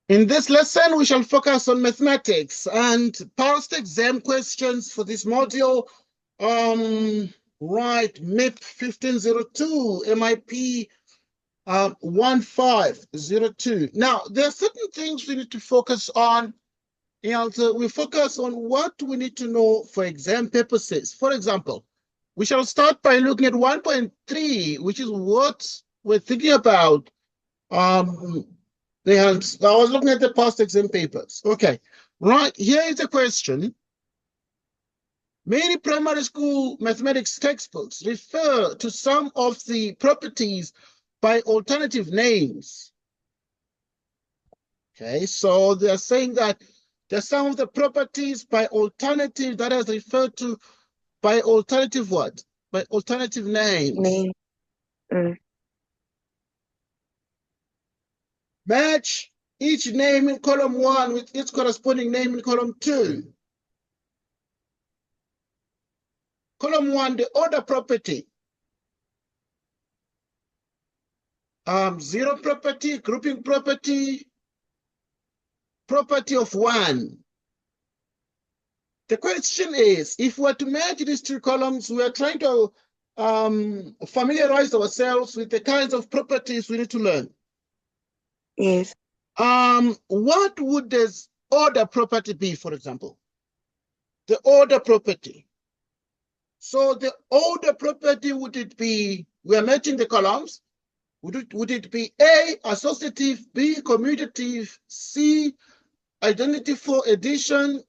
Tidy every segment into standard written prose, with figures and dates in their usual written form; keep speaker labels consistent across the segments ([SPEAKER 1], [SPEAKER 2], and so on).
[SPEAKER 1] In this lesson, we shall focus on mathematics and past exam questions for this module. Right, MAT1502, MIP 1502. Now, there are certain things we need to focus on. And we focus on what we need to know for exam purposes. For example, we shall start by looking at 1.3, which is what we're thinking about. I was looking at the past exam papers. Okay, right, here is a question. Many primary school mathematics textbooks refer to some of the properties by alternative names. Okay, so they're saying that there's some of the properties by alternative that is referred to by alternative what? By alternative names.
[SPEAKER 2] Name.
[SPEAKER 1] Match each name in column 1 with its corresponding name in column 2. Column 1, the order property. Zero property, grouping property, property of 1. The question is, if we're to merge these two columns, we are trying to familiarize ourselves with the kinds of properties we need to learn.
[SPEAKER 2] Yes.
[SPEAKER 1] What would this order property be, for example? The order property. So the order property, would it be, we are matching the columns, would it be A, associative, B, commutative, C, identity for addition,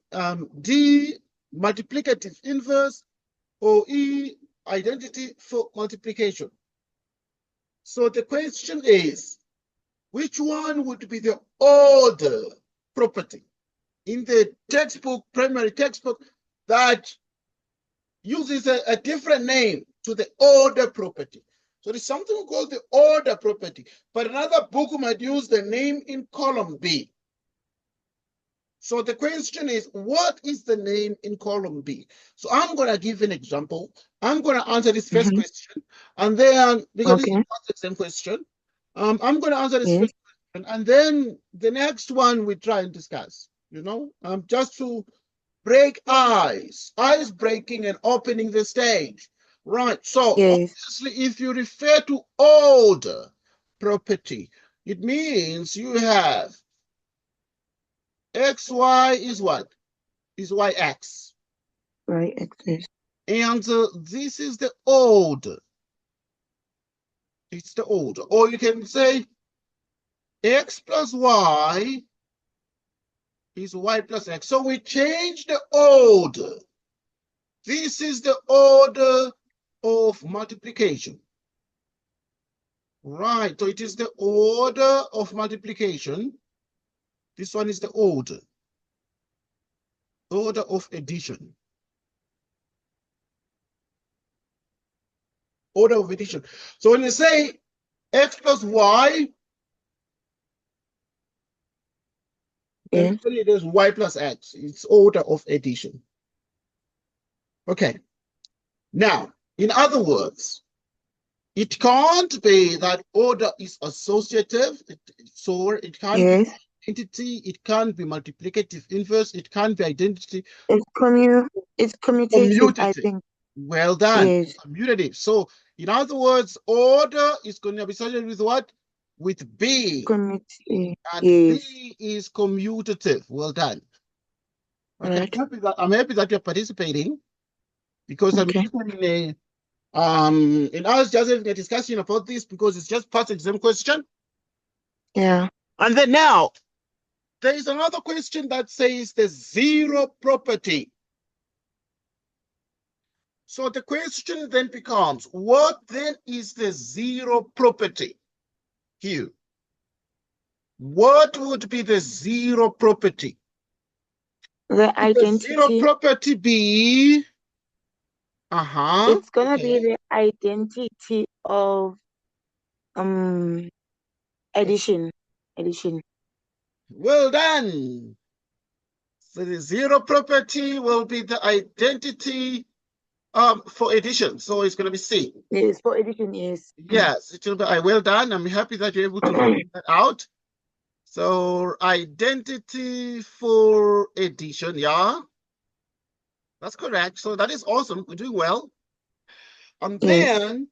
[SPEAKER 1] D, multiplicative inverse, or E, identity for multiplication? So the question is, which one would be the order property in the textbook, primary textbook, that uses a different name to the order property? So there's something called the order property, but another book might use the name in column B. So the question is, what is the name in column B? So I'm going to give an example. I'm going to answer this first question, and then, because this is the same question, I'm going to answer this first question, and then the next one we try and discuss, just to break ice breaking and opening the stage. Right, so obviously, if you refer to order property, it means you have xy is what? Is yx.
[SPEAKER 2] Right, x.
[SPEAKER 1] And this is the order. It's the order. Or you can say x plus y is y plus x. So we change the order. This is the order of multiplication. Right, so it is the order of multiplication. This one is the order. Order of addition. Order of addition. So when you say x plus y, then it is y plus x. It's order of addition. Okay. Now, in other words, it can't be that order is associative, so it can't be identity, it can't be multiplicative inverse, it can't be identity.
[SPEAKER 2] It's commutative, I think.
[SPEAKER 1] Well done. Yes. Commutative. So, in other words, order is going to be associated with what? With B.
[SPEAKER 2] Commutative.
[SPEAKER 1] And B is commutative. Well done. Okay. Right. I'm happy that you're participating, because I'm usually in us just having a discussion about this because it's just past exam question.
[SPEAKER 2] Yeah.
[SPEAKER 1] And then now, there is another question that says the zero property. So the question then becomes, what then is the zero property here? What would be the zero property?
[SPEAKER 2] The identity.
[SPEAKER 1] The zero property be...
[SPEAKER 2] It's gonna be the identity of addition.
[SPEAKER 1] Well done. So the zero property will be the identity for addition. So it's going to be C.
[SPEAKER 2] Yes, for addition, yes.
[SPEAKER 1] Yes, it will be well done. I'm happy that you're able to figure that out. So identity for addition, yeah. That's correct. So that is awesome. We're doing well. And
[SPEAKER 2] Yes.
[SPEAKER 1] then,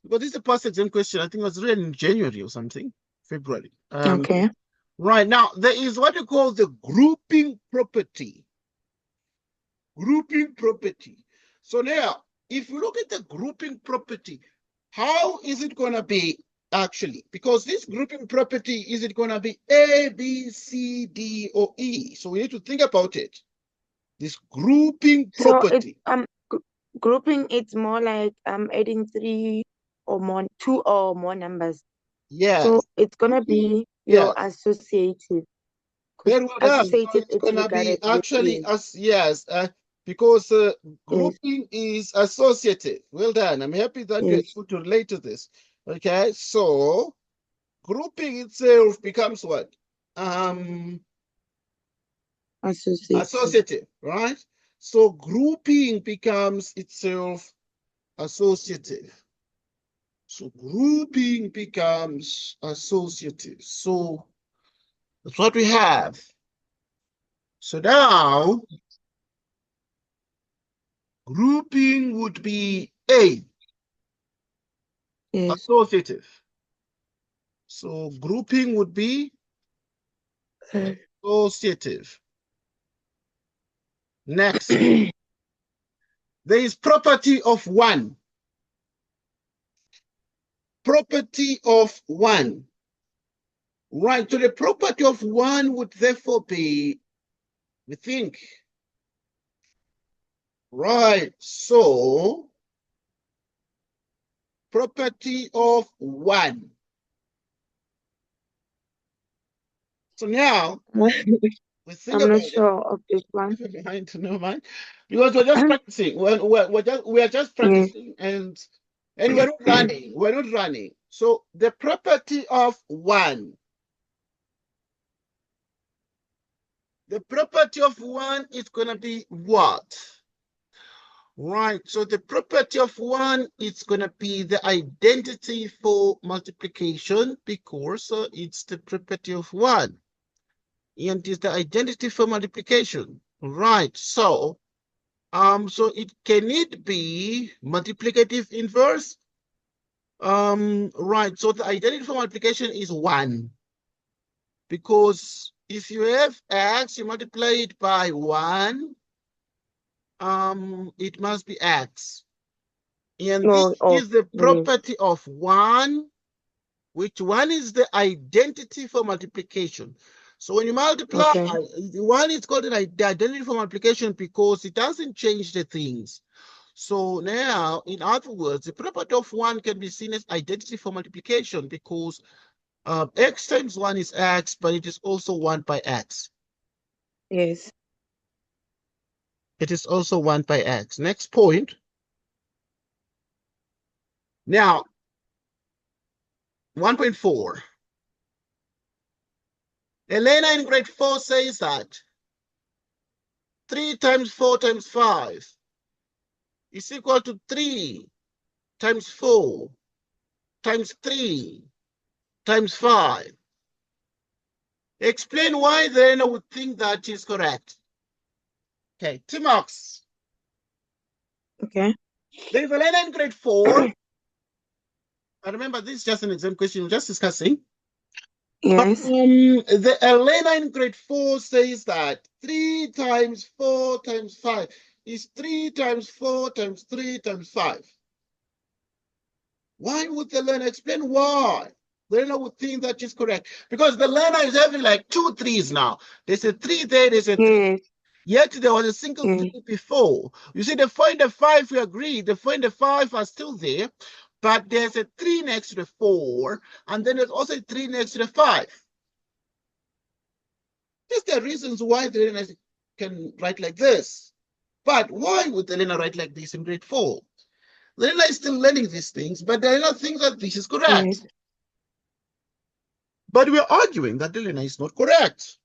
[SPEAKER 1] because this is a past exam question, I think it was written in January or something, February.
[SPEAKER 2] Okay.
[SPEAKER 1] Right now, there is what you call the grouping property. Grouping property. So now, if you look at the grouping property, how is it going to be actually? Because this grouping property, is it going to be A, B, C, D, or E? So we need to think about it. This grouping
[SPEAKER 2] So it's
[SPEAKER 1] property.
[SPEAKER 2] grouping. It's more like adding two or more numbers.
[SPEAKER 1] Yes.
[SPEAKER 2] So it's gonna be your
[SPEAKER 1] Yes.
[SPEAKER 2] associative.
[SPEAKER 1] Very well done. So
[SPEAKER 2] Associative
[SPEAKER 1] it's
[SPEAKER 2] is
[SPEAKER 1] going to be
[SPEAKER 2] regarded with
[SPEAKER 1] actually
[SPEAKER 2] A.
[SPEAKER 1] as yes, because
[SPEAKER 2] Yes.
[SPEAKER 1] grouping is associative. Well done. I'm happy that you're
[SPEAKER 2] Yes.
[SPEAKER 1] able to relate to this. Okay, so grouping itself becomes what?
[SPEAKER 2] Associative.
[SPEAKER 1] Associative, right? So grouping becomes itself associative. So grouping becomes associative. So that's what we have. So now grouping would be A,
[SPEAKER 2] Yes.
[SPEAKER 1] associative. So grouping would be associative. Next, there is property of one. Property of one. Right, so the property of one would therefore be, we think, right, so property of one. So now, we think
[SPEAKER 2] I'm
[SPEAKER 1] about
[SPEAKER 2] not
[SPEAKER 1] it.
[SPEAKER 2] sure of this one.
[SPEAKER 1] Never mind. Because we're just practicing. We are just
[SPEAKER 2] Yes.
[SPEAKER 1] practicing and we're not running. We're not running. So the property of one. The property of one is going to be what? Right, so the property of one is going to be the identity for multiplication because it's the property of one. And it's the identity for multiplication. Right, so can it be multiplicative inverse? Right, so the identity for multiplication is one. Because if you have x, you multiply it by one, it must be x. And this is the property of one, which one is the identity for multiplication. So when you multiply, one is called the identity for multiplication because it doesn't change the things. So now, in other words, the property of one can be seen as identity for multiplication because x times 1 is x, but it is also 1 by x.
[SPEAKER 2] Yes.
[SPEAKER 1] It is also 1 by x. Next point. Now, 1.4. Elena in grade 4 says that 3 times 4 times 5 is equal to 3 times 4 times 3 times 5. Explain why Elena would think that is correct. Okay, 2 marks.
[SPEAKER 2] Okay.
[SPEAKER 1] There's Elena in grade 4. I remember this is just an exam question we're just discussing.
[SPEAKER 2] Yes.
[SPEAKER 1] The Elena in grade 4 says that 3 times 4 times 5 is 3 times 4 times 3 times 5. Why would the learner explain why? The learner would think that is correct. Because the learner is having like 2 3s now. There's a 3 there, there's a 3.
[SPEAKER 2] Yes.
[SPEAKER 1] Yet there was a single 3 before. You see, the 4 and the 5, we agree. The 4 and the 5 are still there. But there's a 3 next to the 4. And then there's also a 3 next to the 5. These are reasons why the learner can write like this. But why would the learner write like this in grade 4? The learner is still learning these things, but the learner thinks that this is correct.
[SPEAKER 2] Yes.
[SPEAKER 1] But we're arguing that the learner is not correct.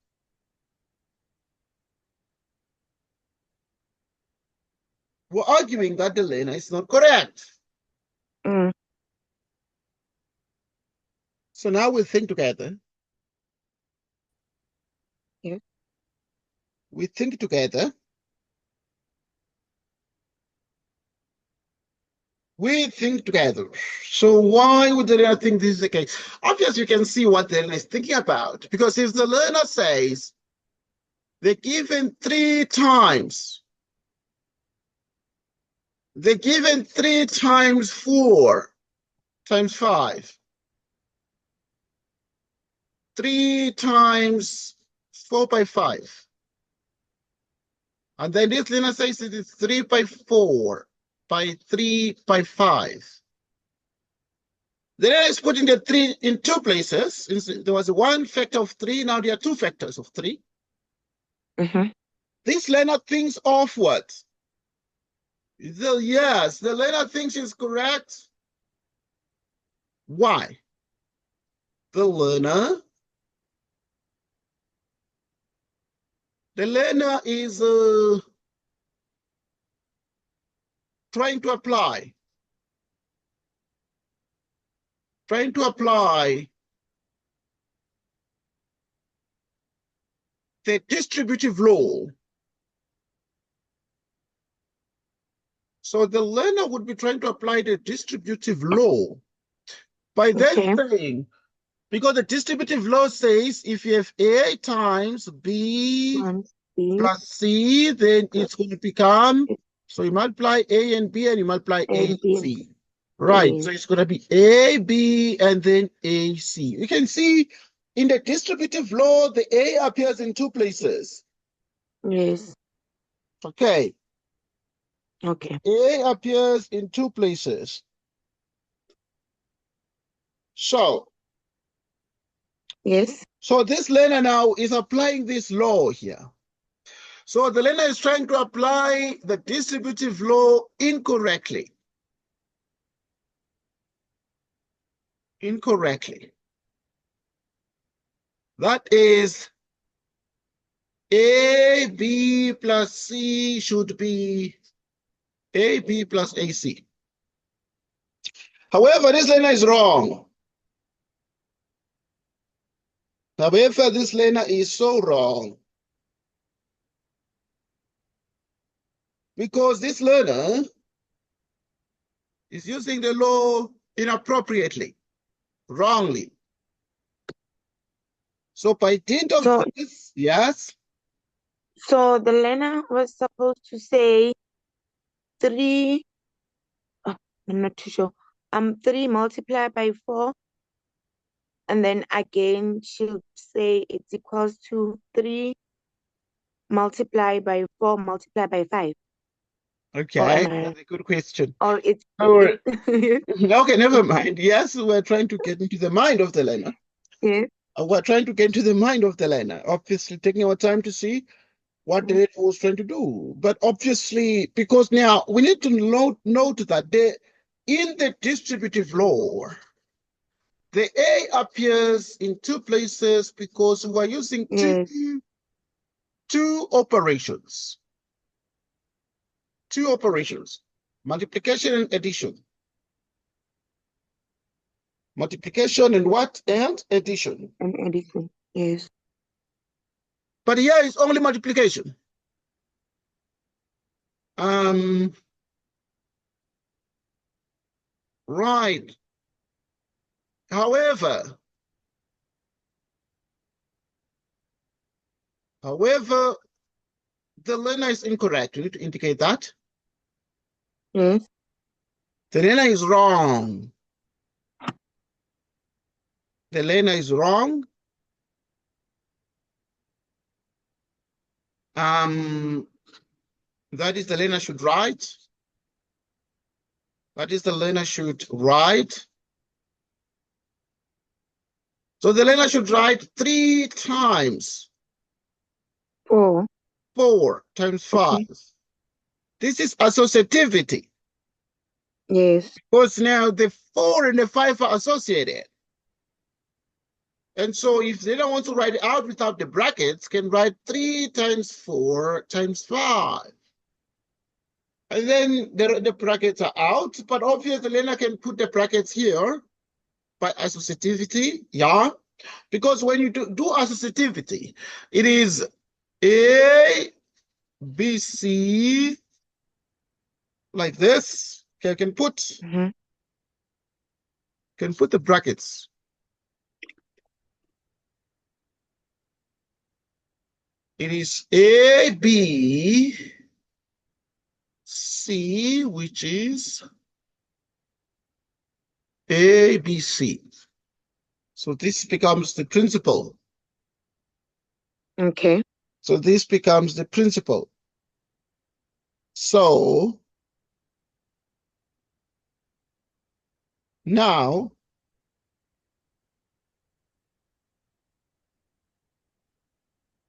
[SPEAKER 1] We're arguing that the learner is not correct. So now we'll think together. We think together. We think together. So why would the learner think this is the case? Obviously, you can see what the learner is thinking about. Because if the learner says they're given 3 times, they're given 3 times 4 times 5. 3 times 4 by 5. And then this learner says it is 3 by 4 by 3 by 5. The learner is putting the 3 in 2 places. There was 1 factor of 3, now there are 2 factors of 3. This learner thinks of what? Yes, the learner thinks is correct. Why? The learner is trying to apply the distributive law. So the learner would be trying to apply the distributive law by then saying, because the distributive law says if you have A times B plus C, then it's going to become, so you multiply A and B and you multiply A and C. Right, so it's going to be A, B, and then A, C. You can see in the distributive law, the A appears in 2 places.
[SPEAKER 2] Yes.
[SPEAKER 1] Okay.
[SPEAKER 2] Okay.
[SPEAKER 1] A appears in 2 places. So.
[SPEAKER 2] Yes.
[SPEAKER 1] So this learner now is applying this law here. So the learner is trying to apply the distributive law incorrectly. That is, AB plus C should be AB plus AC. However, this learner is wrong. However, this learner is so wrong. Because this learner is using the law inappropriately, wrongly. So by dint of this, yes?
[SPEAKER 2] So the learner was supposed to say 3, I'm not too sure. 3 multiplied by 4. And then again, she'll say it's equals to 3 multiplied by 4 multiplied by 5.
[SPEAKER 1] Okay, that's a good question.
[SPEAKER 2] Or it's
[SPEAKER 1] okay, never mind. Yes, we're trying to get into the mind of the learner.
[SPEAKER 2] Yes.
[SPEAKER 1] We're trying to get into the mind of the learner. Obviously, taking our time to see what the learner was trying to do. But obviously, because now we need to note that in the distributive law, the A appears in 2 places because we're using two operations. 2 operations, multiplication and addition. Multiplication and what? And addition.
[SPEAKER 2] And addition, yes.
[SPEAKER 1] But here is only multiplication. Right. However, the learner is incorrect. You need to indicate that.
[SPEAKER 2] Yes.
[SPEAKER 1] The learner is wrong. The learner is wrong. That is, the learner should write. That is, the learner should write. So the learner should write 3 times
[SPEAKER 2] 4.
[SPEAKER 1] 4 times 5. Okay. This is associativity.
[SPEAKER 2] Yes.
[SPEAKER 1] Because now the 4 and the 5 are associated. And so if they don't want to write it out without the brackets, can write 3 times 4 times 5. And then the brackets are out, but obviously the learner can put the brackets here by associativity, yeah? Because when you do associativity, it A, B, C, like this. Okay, I can put the brackets. It is A, B, C, which is A, B, C. So this becomes the principal.
[SPEAKER 2] Okay.
[SPEAKER 1] So this becomes the principal. So now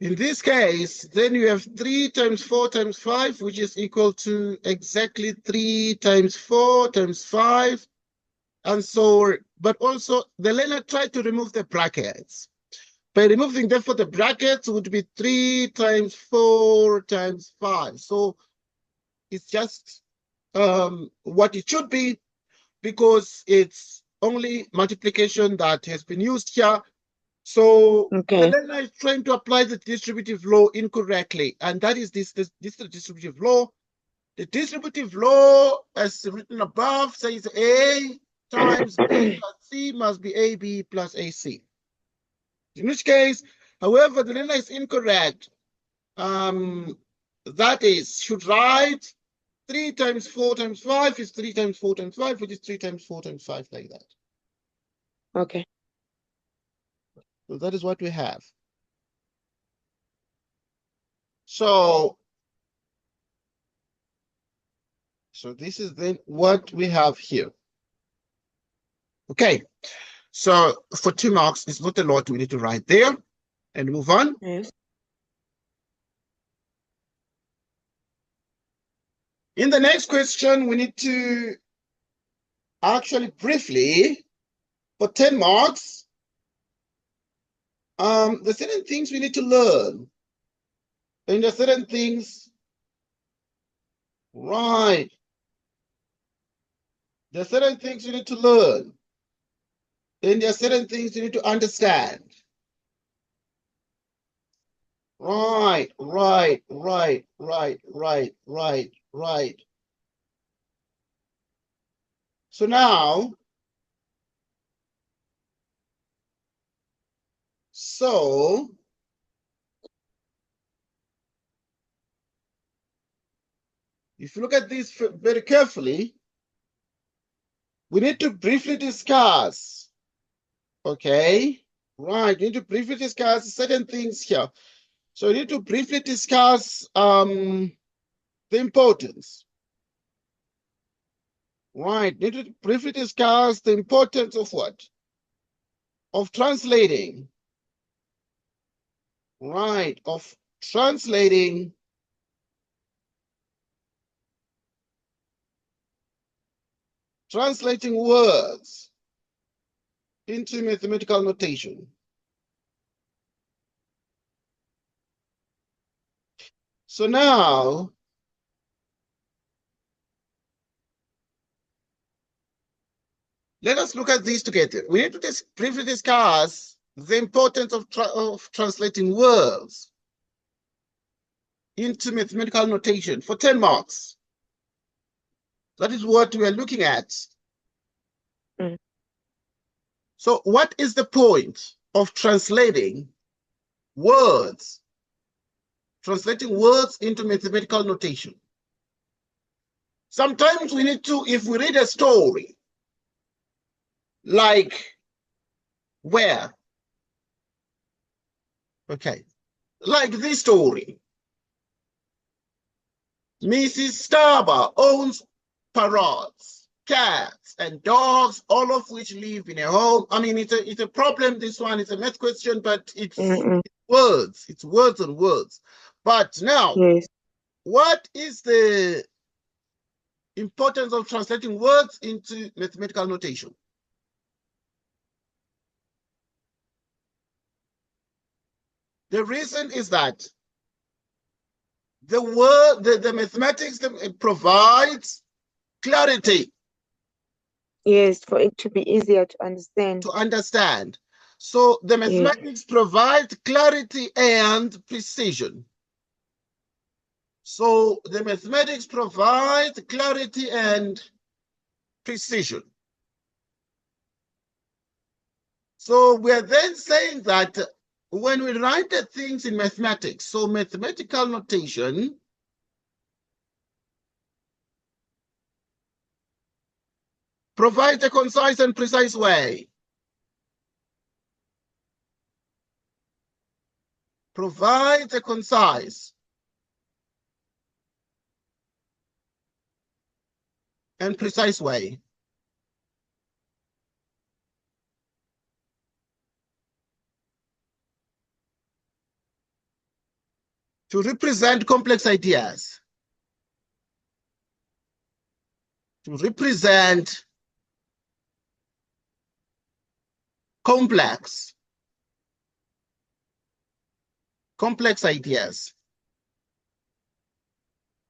[SPEAKER 1] in this case, then you have 3 times 4 times 5, which is equal to exactly 3 times 4 times 5. And so, but also the learner tried to remove the brackets. By removing, therefore, the brackets would be 3 times 4 times 5. So it's just what it should be, because it's only multiplication that has been used here. So the learner is trying to apply the distributive law incorrectly, and that is this is the distributive law. The distributive law, as written above, says A times B plus C must be AB plus AC. In which case, however, the learner is incorrect. That is, should write 3 times 4 times 5 is 3 times 4 times 5, which is 3 times 4 times 5, like that.
[SPEAKER 2] Okay.
[SPEAKER 1] So that is what we have. So this is then what we have here. Okay. So for 2 marks, it's not a lot we need to write there, and move on.
[SPEAKER 2] Yes.
[SPEAKER 1] In the next question, we need to actually briefly, for 10 marks, there's certain things we need to learn. And there's certain things, right. There's certain things you need to learn. And there are certain things you need to understand. Right. So now, if you look at this very carefully, we need to briefly discuss, okay? Right, we need to briefly discuss certain things here. So we need to briefly discuss the importance. Right, we need to briefly discuss the importance of what? Of translating. Right, of translating words into mathematical notation. So now, let us look at these together. We need to briefly discuss the importance of translating words into mathematical notation for 10 marks. That is what we are looking at. So what is the point of translating words into mathematical notation? Sometimes we need to, if we read a story, like where? Okay, like this story. Mrs. Starber owns parrots, cats, and dogs, all of which live in a home. I mean, it's a problem. This one is a math question, but it's words. It's words and words. But now, what is the importance of translating words into mathematical notation? The reason is that the mathematics provides clarity.
[SPEAKER 2] Yes, for it to be easier to understand.
[SPEAKER 1] So the mathematics provide clarity and precision. So the mathematics provides clarity and precision. So we are then saying that when we write the things in mathematics, so mathematical notation provides a concise and precise way. Provides a concise and precise way. To represent complex ideas. To represent complex ideas.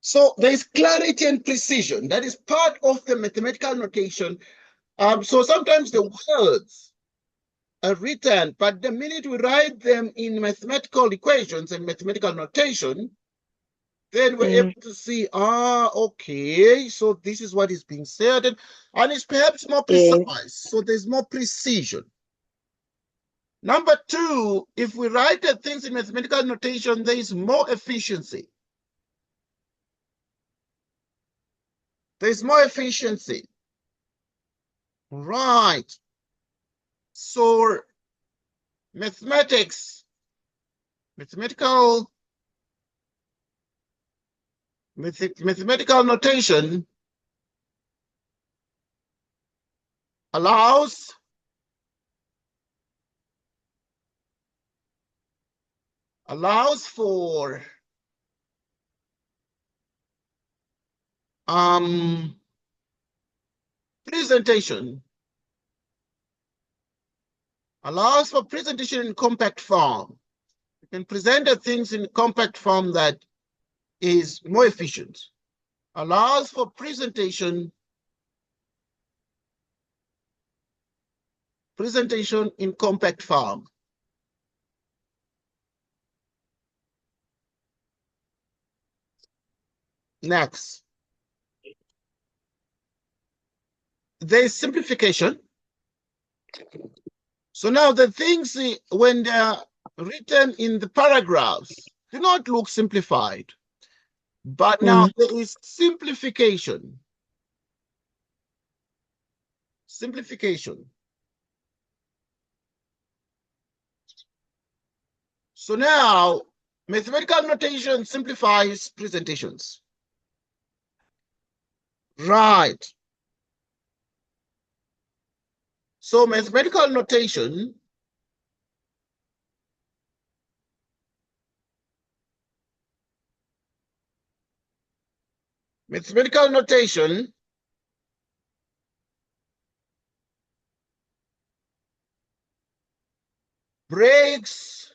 [SPEAKER 1] So there's clarity and precision. That is part of the mathematical notation. So sometimes the words are written, but the minute we write them in mathematical equations and mathematical notation, then we're able to see, okay, so this is what is being said, and it's perhaps more precise. So there's more precision. Number two, if we write the things in mathematical notation, there is more efficiency. There's more efficiency. Right. So mathematical notation allows for presentation, allows for presentation in compact form. You can present the things in compact form that is more efficient. Allows for presentation in compact form. Next, there's simplification. So now the things, when they're written in the paragraphs, do not look simplified. But now there is simplification. Simplification. So now, mathematical notation simplifies presentations. Right. So mathematical notation breaks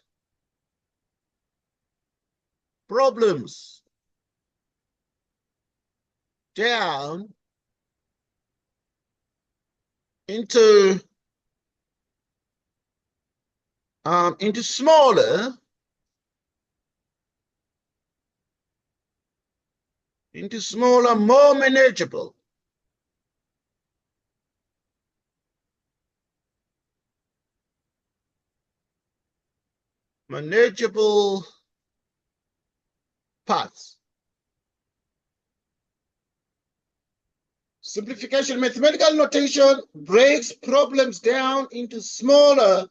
[SPEAKER 1] problems down into smaller, more manageable parts. Simplification. Mathematical notation breaks problems down into smaller,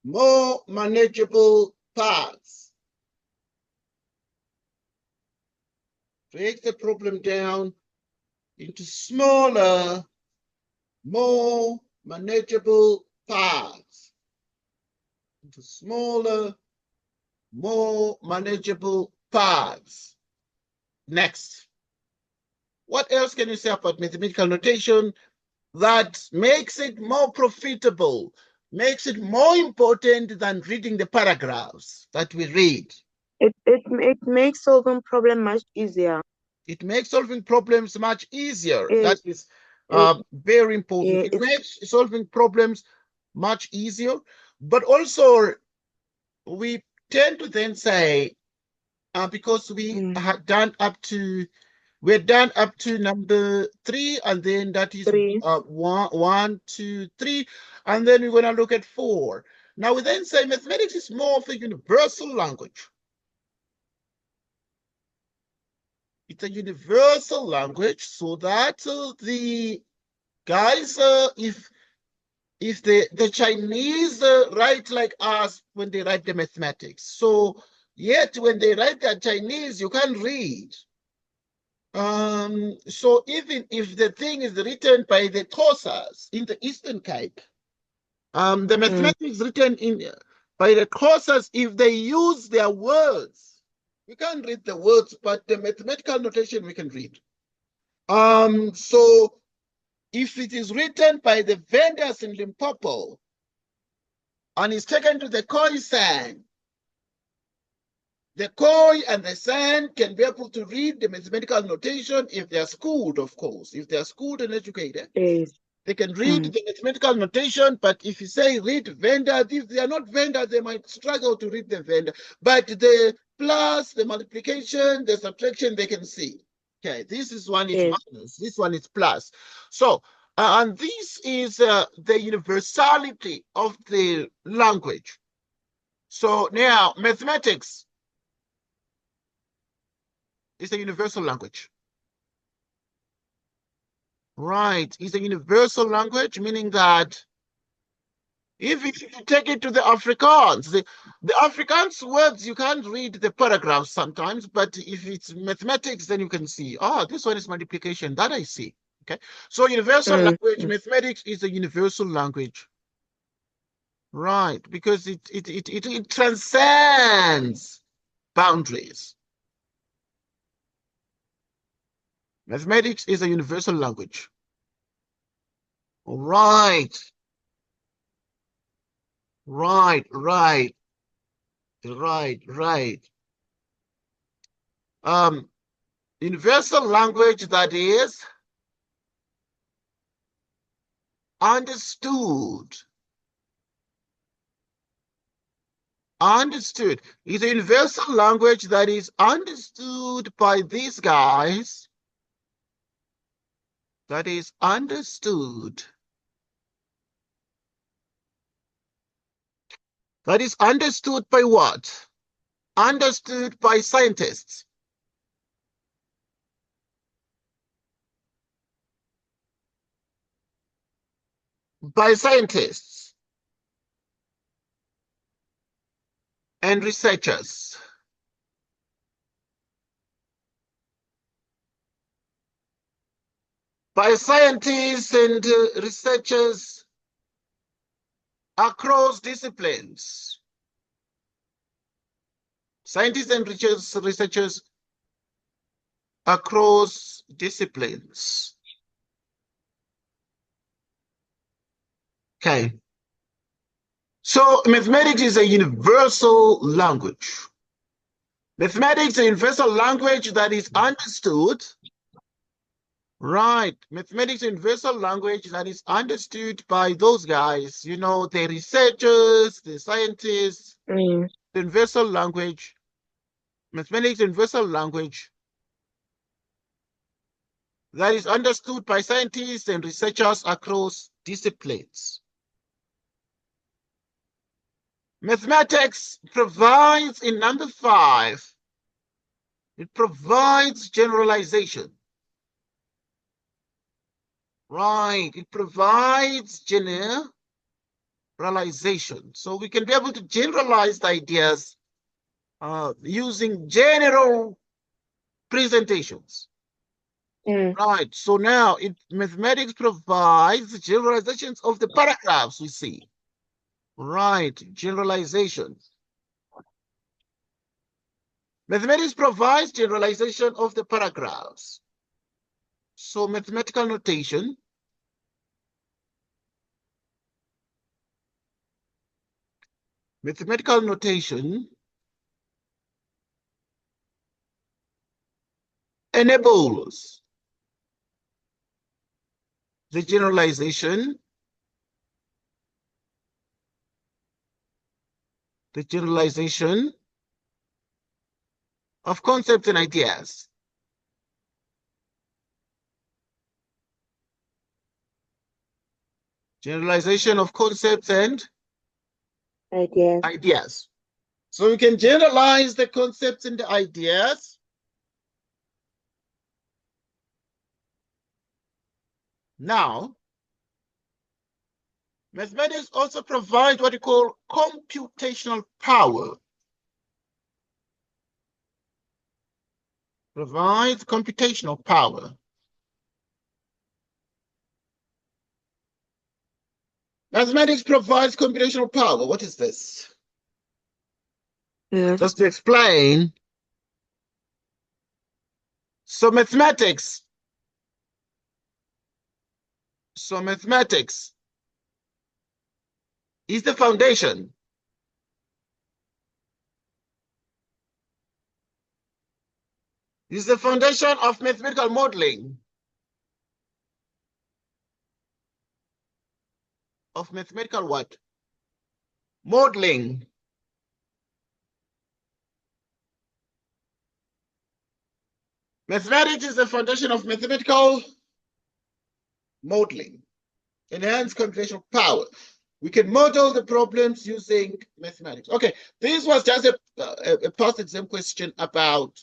[SPEAKER 1] more manageable parts. Break the problem down into smaller, more manageable parts. Into smaller, more manageable parts. Next. What else can you say about mathematical notation that makes it more profitable, makes it more important than reading the paragraphs that we read?
[SPEAKER 2] It makes solving problem much easier.
[SPEAKER 1] It makes solving problems much easier. That is very important. It makes solving problems much easier, but also we tend to then say, because we had done up to, we're done up to number 3, and then that is
[SPEAKER 2] 3.
[SPEAKER 1] 1, 2, 3, and then we're going to look at 4. Now we then say mathematics is more of a universal language. It's a universal language, so that the guys, if the Chinese write like us when they write the mathematics, so yet when they write the Chinese, you can't read. So even if the thing is written by the Xhosas in the Eastern Cape, the mathematics written in by the Xhosas, if they use their words, we can't read the words, but the mathematical notation we can read. So if it is written by the vendors in Limpopo and is taken to the Khoisan, the Khoi and the San can be able to read the mathematical notation if they are schooled, of course. If they are schooled and educated,
[SPEAKER 2] Yes.
[SPEAKER 1] they can read the mathematical notation. But if you say read vendor, if they are not vendors, they might struggle to read the vendor. But the plus, the multiplication, the subtraction, they can see. Okay, this is one is minus, this one is plus. So, and this is the universality of the language. So now, mathematics is a universal language. Right, it's a universal language, meaning that if you take it to the Afrikaans, the Afrikaans words, you can't read the paragraphs sometimes, but if it's mathematics, then you can see, oh, this one is multiplication, that I see. Okay, so universal language, mathematics is a universal language. Right, because it transcends boundaries. Mathematics is a universal language. All right. Right. Universal language that is understood. Understood is a universal language that is understood by these guys. That is understood. That is understood by what? Understood by scientists. By scientists and researchers. By scientists and researchers across disciplines. Scientists and researchers across disciplines. Okay. So mathematics is a universal language. Mathematics is a universal language that is understood. Right. Mathematics is a universal language that is understood by those guys, you know, the researchers, the scientists, the universal language. Mathematics is a universal language that is understood by scientists and researchers across disciplines. Mathematics provides, in number 5, it provides generalization. Right, it provides generalization. So we can be able to generalize the ideas using general presentations. Right, so now mathematics provides generalizations of the paragraphs we see. Right, generalizations. Mathematics provides generalization of the paragraphs. So mathematical notation enables the generalization of concepts and ideas. Generalization of concepts and ideas. So you can generalize the concepts and the ideas. Now, mathematics also provide what you call computational power. Provides computational power. Mathematics provides computational power. What is this?
[SPEAKER 2] Yes.
[SPEAKER 1] Just to explain. So mathematics is the foundation. Is the foundation of mathematical modeling. Of mathematical what? Modeling. Mathematics is the foundation of mathematical modeling. Enhanced computational power. We can model the problems using mathematics. Okay, this was just a past exam question about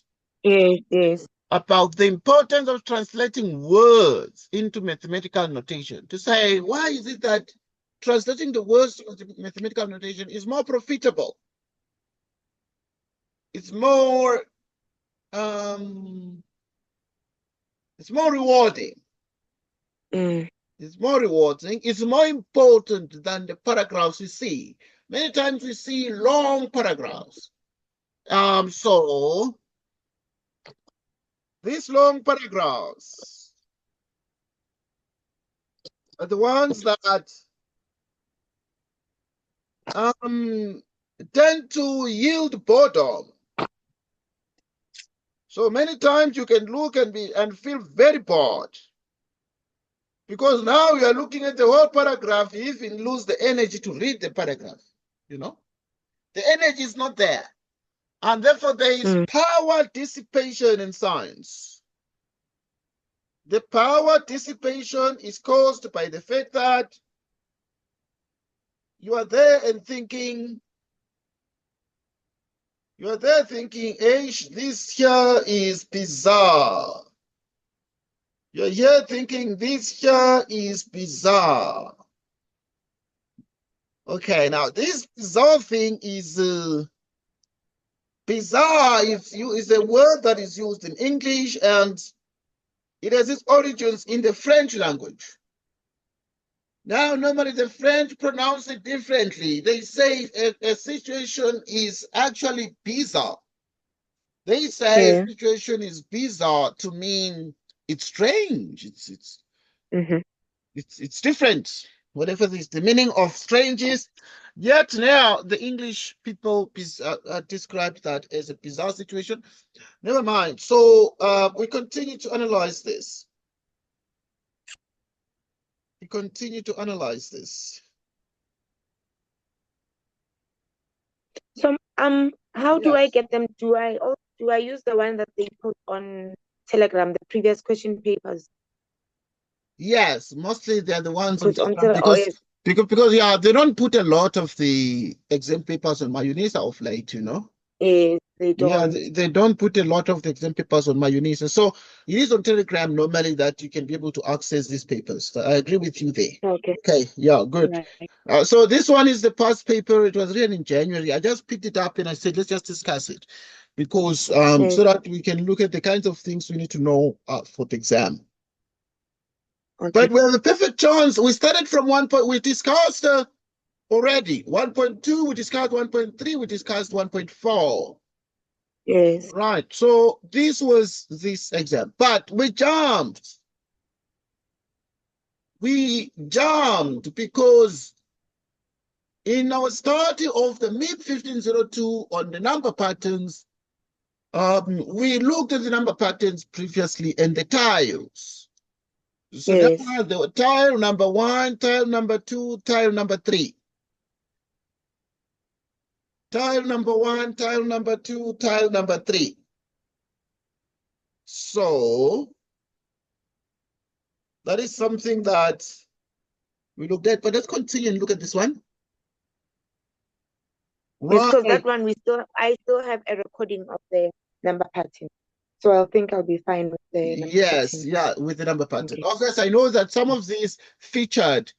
[SPEAKER 1] about the importance of translating words into mathematical notation. To say, why is it that translating the words to mathematical notation is more profitable? It's more rewarding. It's more rewarding. It's more important than the paragraphs we see. Many times we see long paragraphs. So these long paragraphs are the ones that tend to yield boredom. So many times you can look and feel very bored. Because now you are looking at the whole paragraph, you even lose the energy to read the paragraph. You know? The energy is not there. And therefore there is power dissipation in science. The power dissipation is caused by the fact that you are there and thinking, this here is bizarre. You're here thinking, this here is bizarre. Okay, now this bizarre thing is bizarre is a word that is used in English, and it has its origins in the French language. Now, normally the French pronounce it differently. They say a situation is actually bizarre. They say a situation is bizarre to mean it's strange. It's different. Whatever the meaning of strange is. Yet now the English people describe that as a bizarre situation. Never mind. So we continue to analyze this. We continue to analyze this.
[SPEAKER 2] So how do I get them? Do I use the one that they put on Telegram, the previous question papers?
[SPEAKER 1] Yes, mostly they're the ones
[SPEAKER 2] Because
[SPEAKER 1] because they don't put a lot of the exam papers on my UNISA of late, you know.
[SPEAKER 2] They don't.
[SPEAKER 1] Yeah, they don't put a lot of the exam papers on my UNISA. So it is on Telegram normally that you can be able to access these papers. So I agree with you there. Okay, yeah, good. Right. So this one is the past paper. It was written in January. I just picked it up and I said, let's just discuss it because so that we can look at the kinds of things we need to know for the exam. But we have a perfect chance. We started from 1 point. We discussed already 1.2. We discussed 1.3. We discussed 1.4. Yes. Right. So this was this exam, but we jumped. We jumped because in our study of the MAT1502 on the number patterns, we looked at the number patterns previously and the tiles. So there were tile number 1, tile number 2, tile number 3. Tile number 1, tile number 2, tile number 3. So that is something that we looked at, but let's continue and look at this one.
[SPEAKER 2] Yes, because
[SPEAKER 1] Right.
[SPEAKER 2] that one I still have a recording of the number pattern. So I think I'll be fine with the number
[SPEAKER 1] Yes,
[SPEAKER 2] pattern.
[SPEAKER 1] yeah, with the number pattern.
[SPEAKER 2] Okay.
[SPEAKER 1] Of course, I know that some of these featured,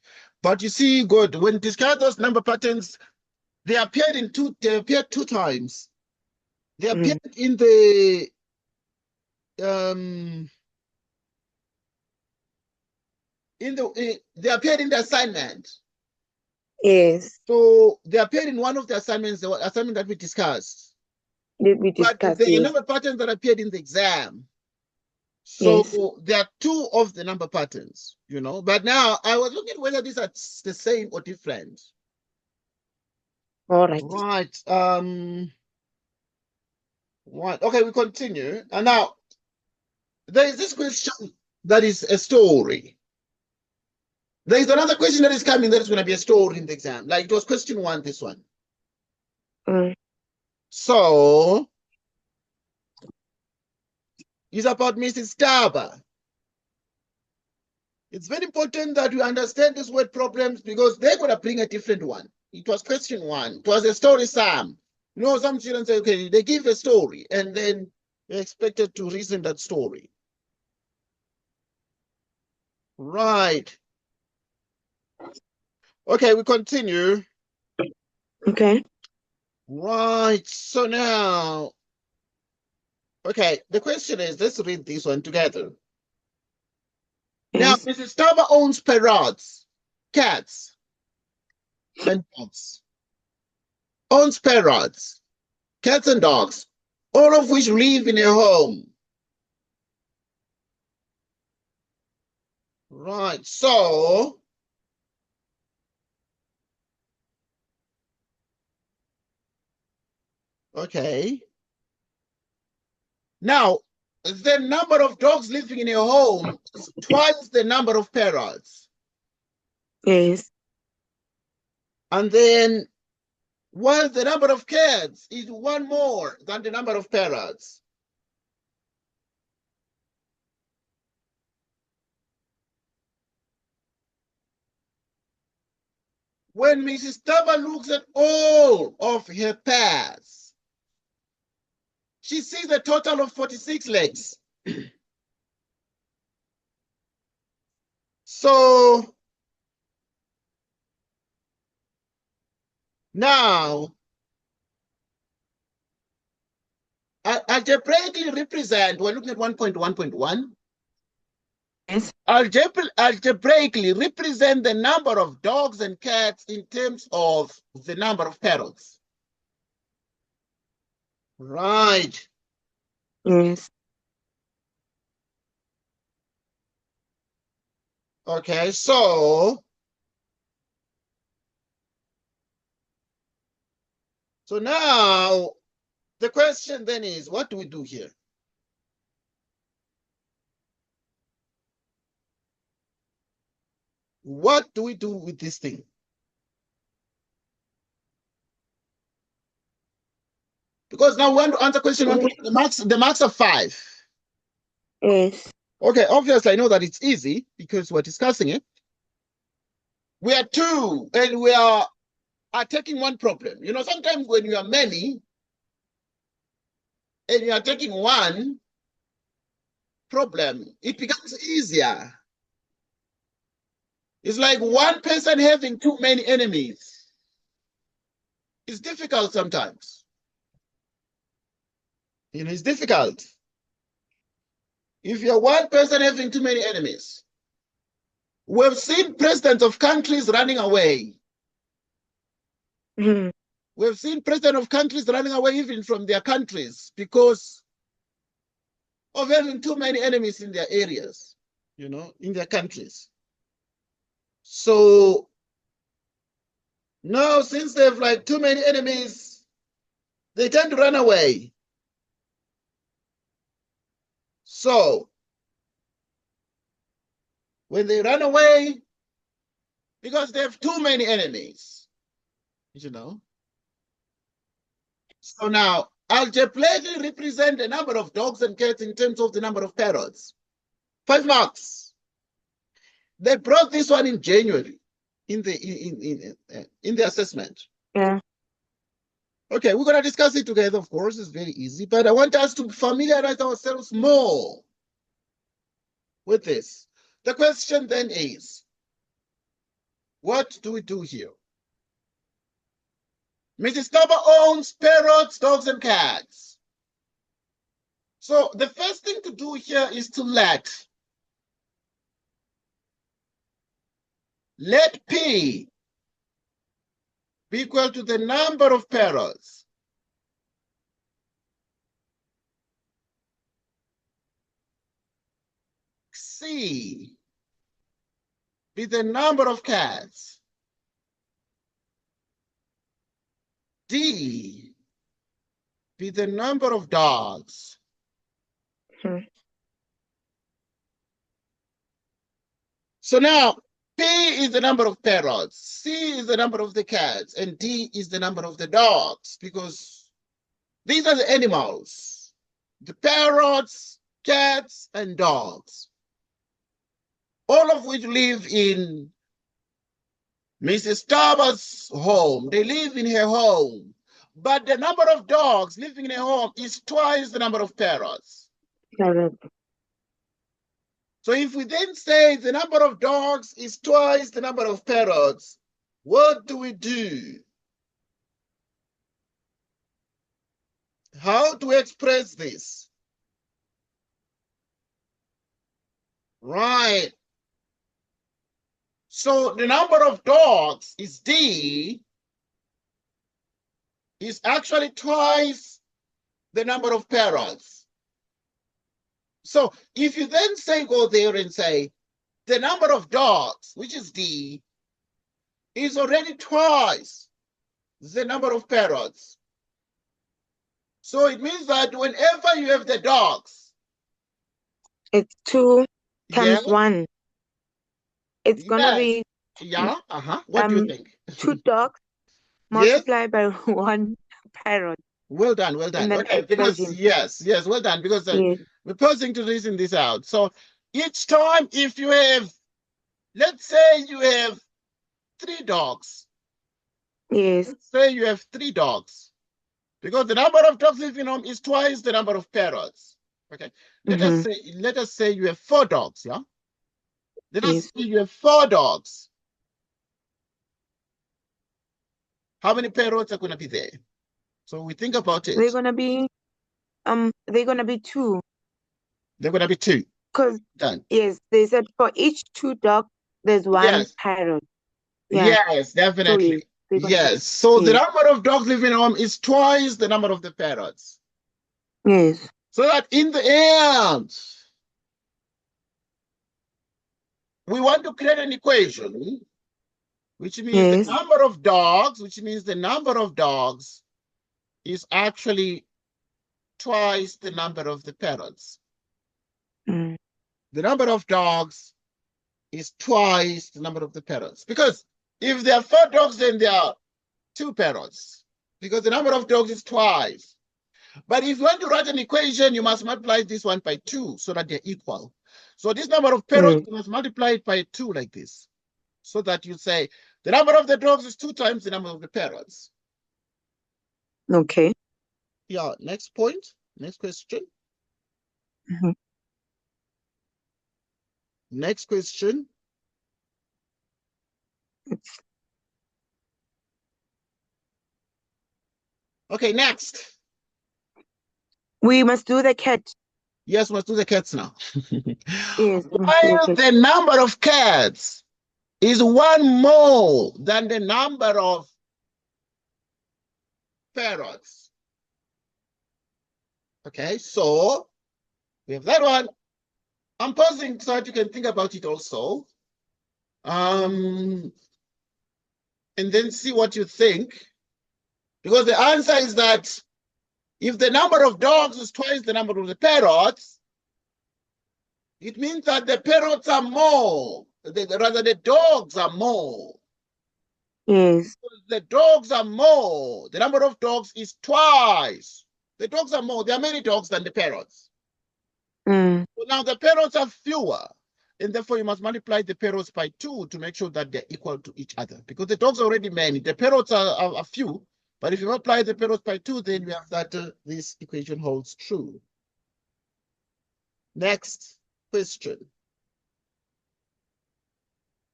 [SPEAKER 1] but you see, good, when discard those number patterns, they appeared two times. They appeared in the they appeared in the assignment.
[SPEAKER 2] Yes.
[SPEAKER 1] So they appeared in one of the assignments, the assignment that we discussed.
[SPEAKER 2] We
[SPEAKER 1] But
[SPEAKER 2] discussed,
[SPEAKER 1] the
[SPEAKER 2] yes.
[SPEAKER 1] number patterns that appeared in the exam. So
[SPEAKER 2] Yes.
[SPEAKER 1] there are two of the number patterns, you know. But now I was looking at whether these are the same or different.
[SPEAKER 2] All right.
[SPEAKER 1] Right. Right. Okay, we continue. And now there is this question that is a story. There is another question that is coming that is going to be a story in the exam. Like it was question 1, this one. So it's about Mrs. Taba. It's very important that we understand these word problems because they're going to bring a different one. It was question 1. It was a story sum. You know, some students say, okay, they give a story and then they're expected to reason that story. Right. Okay, we continue.
[SPEAKER 2] Okay.
[SPEAKER 1] Right. So now, okay, the question is, let's read this one together. Now,
[SPEAKER 2] Yes.
[SPEAKER 1] Mrs. Taba owns parrots, cats, and dogs. Owns parrots, cats, and dogs, all of which live in a home. Right. So, okay. Now, the number of dogs living in a home is twice the number of parrots.
[SPEAKER 2] Yes.
[SPEAKER 1] And then, while the number of cats is one more than the number of parrots. When Mrs. Taba looks at all of her pairs, she sees a total of 46 legs. So now, algebraically represent, we're looking at 1.1.1.
[SPEAKER 2] Yes.
[SPEAKER 1] Algebraically represent the number of dogs and cats in terms of the number of parrots. Right.
[SPEAKER 2] Yes.
[SPEAKER 1] Okay, so now the question then is, what do we do here? What do we do with this thing? Because now we want to answer question 1. The marks are 5.
[SPEAKER 2] Yes.
[SPEAKER 1] Okay, obviously I know that it's easy because we're discussing it. We are 2 and we are taking one problem. You know, sometimes when you are many and you are taking one problem, it becomes easier. It's like one person having too many enemies. It's difficult sometimes. You know, it's difficult. If you're one person having too many enemies, we've seen presidents of countries running away. We've seen presidents of countries running away even from their countries because of having too many enemies in their areas, you know, in their countries. So now, since they have like too many enemies, they tend to run away. So when they run away, because they have too many enemies, you know. So now algebraically represent the number of dogs and cats in terms of the number of parrots. 5 marks. They brought this one in January in the assessment.
[SPEAKER 2] Yeah.
[SPEAKER 1] Okay, we're going to discuss it together, of course. It's very easy, but I want us to familiarize ourselves more with this. The question then is, what do we do here? Mrs. Taba owns parrots, dogs, and cats. So the first thing to do here is to let P be equal to the number of parrots C be the number of cats, D be the number of dogs. So now P is the number of parrots, C is the number of the cats, and D is the number of the dogs, because these are the animals, the parrots, cats, and dogs, all of which live in Mrs. Taba's home. They live in her home, but the number of dogs living in her home is twice the number of parrots.
[SPEAKER 2] Correct.
[SPEAKER 1] So if we then say the number of dogs is twice the number of parrots, what do we do? How do we express this? Right. So the number of dogs is D, is actually twice the number of parrots. So if you then go there and say the number of dogs, which is D, is already twice the number of parrots. So it means that whenever you have the dogs,
[SPEAKER 2] it's 2 times 1. It's gonna be
[SPEAKER 1] What do you think?
[SPEAKER 2] 2 dogs multiplied by 1 parrot.
[SPEAKER 1] Well done, well done. Okay, because yes, well done, because we're posing to reason this out. So each time, if you have, let's say you have 3 dogs.
[SPEAKER 2] Yes.
[SPEAKER 1] Let's say you have 3 dogs, because the number of dogs living home is twice the number of parrots. Okay. Let us say you have 4 dogs, yeah? Let us say you have 4 dogs. How many parrots are going to be there? So we think about it.
[SPEAKER 2] They're gonna be 2.
[SPEAKER 1] They're gonna be 2.
[SPEAKER 2] Because yes, they said for each 2 dogs, there's 1 parrot. Yeah.
[SPEAKER 1] Yes, definitely. So yes. So the number of dogs living at home is twice the number of the parrots.
[SPEAKER 2] Yes.
[SPEAKER 1] So that in the end, we want to create an equation, which means the number of dogs, is actually twice the number of the parrots. The number of dogs is twice the number of the parrots. Because if there are 4 dogs, then there are 2 parrots. Because the number of dogs is twice. But if you want to write an equation, you must multiply this one by 2 so that they're equal. So this number of parrots, you must multiply it by 2 like this. So that you say the number of the dogs is 2 times the number of the parrots.
[SPEAKER 2] Okay.
[SPEAKER 1] Yeah, next point. Next question. Next question. Okay, next.
[SPEAKER 2] We must do the cat.
[SPEAKER 1] Yes, we must do the cats now.
[SPEAKER 2] Yes.
[SPEAKER 1] While the number of cats is 1 more than the number of parrots. Okay, so we have that one. I'm pausing so that you can think about it also. And then see what you think. Because the answer is that if the number of dogs is twice the number of the parrots, it means that the parrots are more. Rather, the dogs are more.
[SPEAKER 2] Yes.
[SPEAKER 1] The dogs are more. The number of dogs is twice The dogs are more. There are many dogs than the parrots.
[SPEAKER 2] Mm.
[SPEAKER 1] So now the parrots are fewer. And therefore, you must multiply the parrots by 2 to make sure that they're equal to each other. Because the dogs are already many. The parrots are few. But if you multiply the parrots by 2, then we have that this equation holds true. Next question.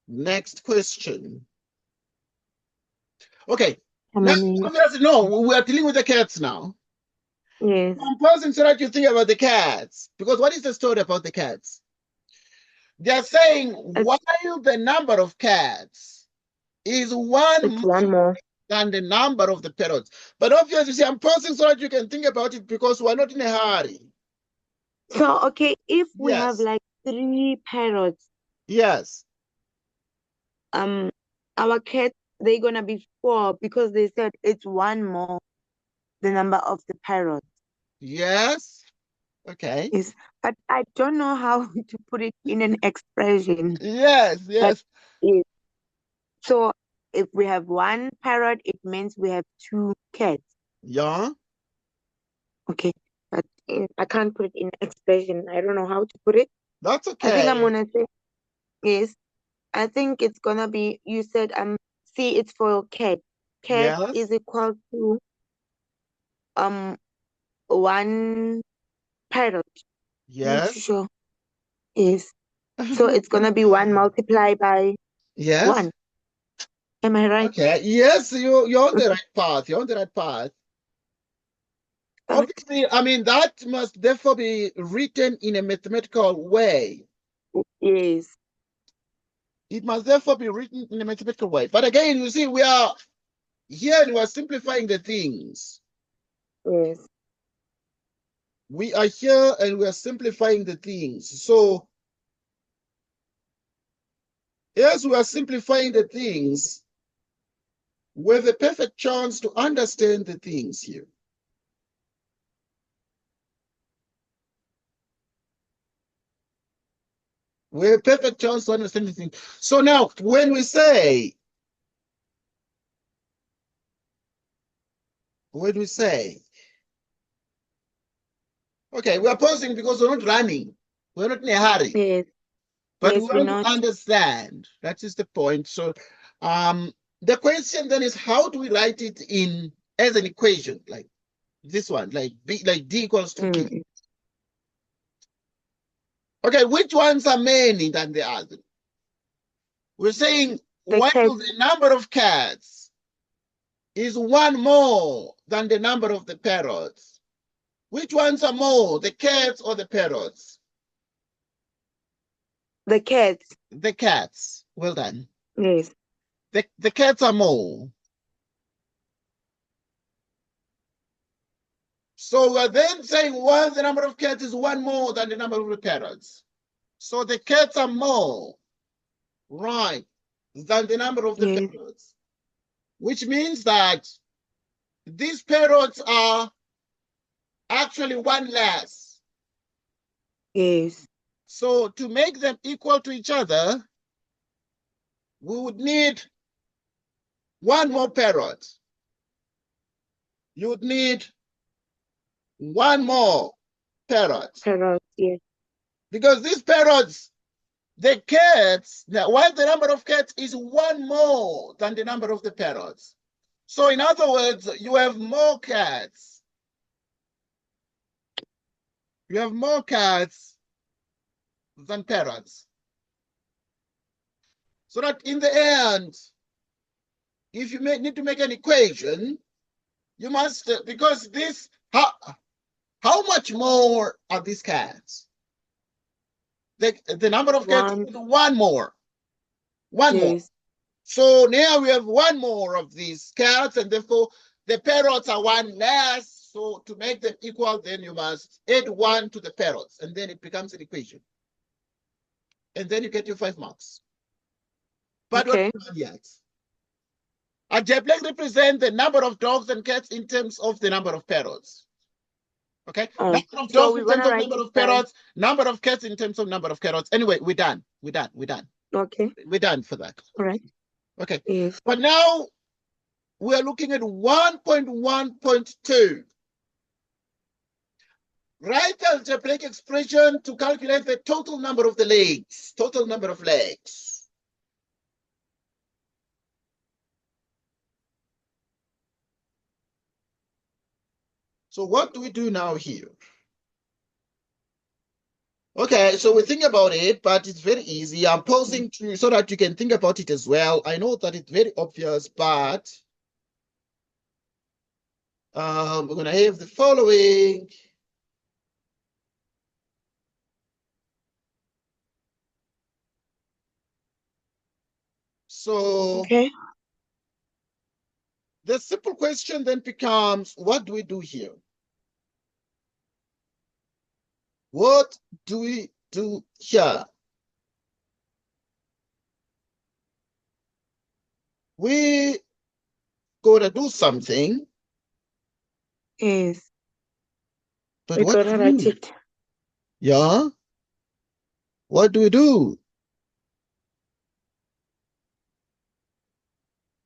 [SPEAKER 1] Next question. Okay. Now, no, we are dealing with the cats now.
[SPEAKER 2] Yes.
[SPEAKER 1] I'm pausing so that you think about the cats. Because what is the story about the cats? They are saying while the number of cats is one
[SPEAKER 2] more
[SPEAKER 1] than the number of the parrots. But obviously, see, I'm pausing so that you can think about it because we're not in a hurry.
[SPEAKER 2] So, okay, if we have
[SPEAKER 1] Yes.
[SPEAKER 2] like 3 parrots,
[SPEAKER 1] Yes.
[SPEAKER 2] our cats, they're gonna be 4 because they said it's one more the number of the parrots.
[SPEAKER 1] Yes. Okay.
[SPEAKER 2] Yes, but I don't know how to put it in an expression.
[SPEAKER 1] Yes. Yes.
[SPEAKER 2] Yes. So if we have 1 parrot, it means we have 2 cats.
[SPEAKER 1] Yeah.
[SPEAKER 2] Okay, but I can't put it in expression. I don't know how to put it.
[SPEAKER 1] That's okay.
[SPEAKER 2] I think I'm gonna say yes. I think it's gonna be. You said C. It's for cat. Cat
[SPEAKER 1] Yes.
[SPEAKER 2] is equal to 1 parrot. Not
[SPEAKER 1] Yes.
[SPEAKER 2] too sure. Yes. So it's gonna be 1 multiplied by
[SPEAKER 1] Yes.
[SPEAKER 2] 1. Am I right?
[SPEAKER 1] Okay. Yes, you're on the right path. You're on the right path. Obviously, I mean, that must therefore be written in a mathematical way.
[SPEAKER 2] Yes.
[SPEAKER 1] It must therefore be written in a mathematical way. But again, you see, we are here and we are simplifying the things.
[SPEAKER 2] Yes.
[SPEAKER 1] We are here and we are simplifying the things. So, as we are simplifying the things, we have a perfect chance to understand the things here. We have a perfect chance to understand the things. So now, when we say, okay, we are pausing because we're not running. We're not in a hurry.
[SPEAKER 2] Yes.
[SPEAKER 1] But
[SPEAKER 2] Yes,
[SPEAKER 1] we
[SPEAKER 2] we're
[SPEAKER 1] want
[SPEAKER 2] not.
[SPEAKER 1] to understand. That is the point. So the question then is, how do we write it in as an equation, like this one, like D equals to P? Okay, which ones are many than the other? We're saying while the number of cats is 1 more than the number of the parrots, which ones are more, the cats or the parrots?
[SPEAKER 2] The cats.
[SPEAKER 1] The cats. Well done.
[SPEAKER 2] Yes.
[SPEAKER 1] The cats are more. So we're then saying, well, the number of cats is 1 more than the number of the parrots. So the cats are more, right, than the number of the parrots. Which means that these parrots are actually 1 less.
[SPEAKER 2] Yes.
[SPEAKER 1] So to make them equal to each other, we would need 1 more parrot. You would need 1 more parrot.
[SPEAKER 2] Parrot, yes.
[SPEAKER 1] Because these parrots, the cats, while the number of cats is 1 more than the number of the parrots. So in other words, you have more cats. You have more cats than parrots. So that in the end, if you need to make an equation, you must, because this, how much more are these cats? The number of cats is 1 more. 1 more. So now we have 1 more of these cats, and therefore the parrots are 1 less. So to make them equal, then you must add 1 to the parrots, and then it becomes an equation. And then you get your 5 marks. But we're not done yet. A JPEG represents the number of dogs and cats in terms of the number of parrots. Okay? Number of dogs in terms of number of parrots, number of cats in terms of number of parrots. Anyway, we're done. We're done. We're done.
[SPEAKER 2] Okay.
[SPEAKER 1] We're done for that.
[SPEAKER 2] All right.
[SPEAKER 1] Okay.
[SPEAKER 2] Yes.
[SPEAKER 1] But now we're looking at 1.1.2. Write the algebraic expression to calculate the total number of the legs. Total number of legs. So what do we do now here? Okay, so we think about it, but it's very easy. I'm pausing to so that you can think about it as well. I know that it's very obvious, but we're going to have the following. So
[SPEAKER 2] Okay.
[SPEAKER 1] the simple question then becomes, what do we do here? What do we do here? We gotta do something,
[SPEAKER 2] Yes.
[SPEAKER 1] but
[SPEAKER 2] We
[SPEAKER 1] what
[SPEAKER 2] gotta
[SPEAKER 1] do we
[SPEAKER 2] write
[SPEAKER 1] do?
[SPEAKER 2] it.
[SPEAKER 1] Yeah? What do we do?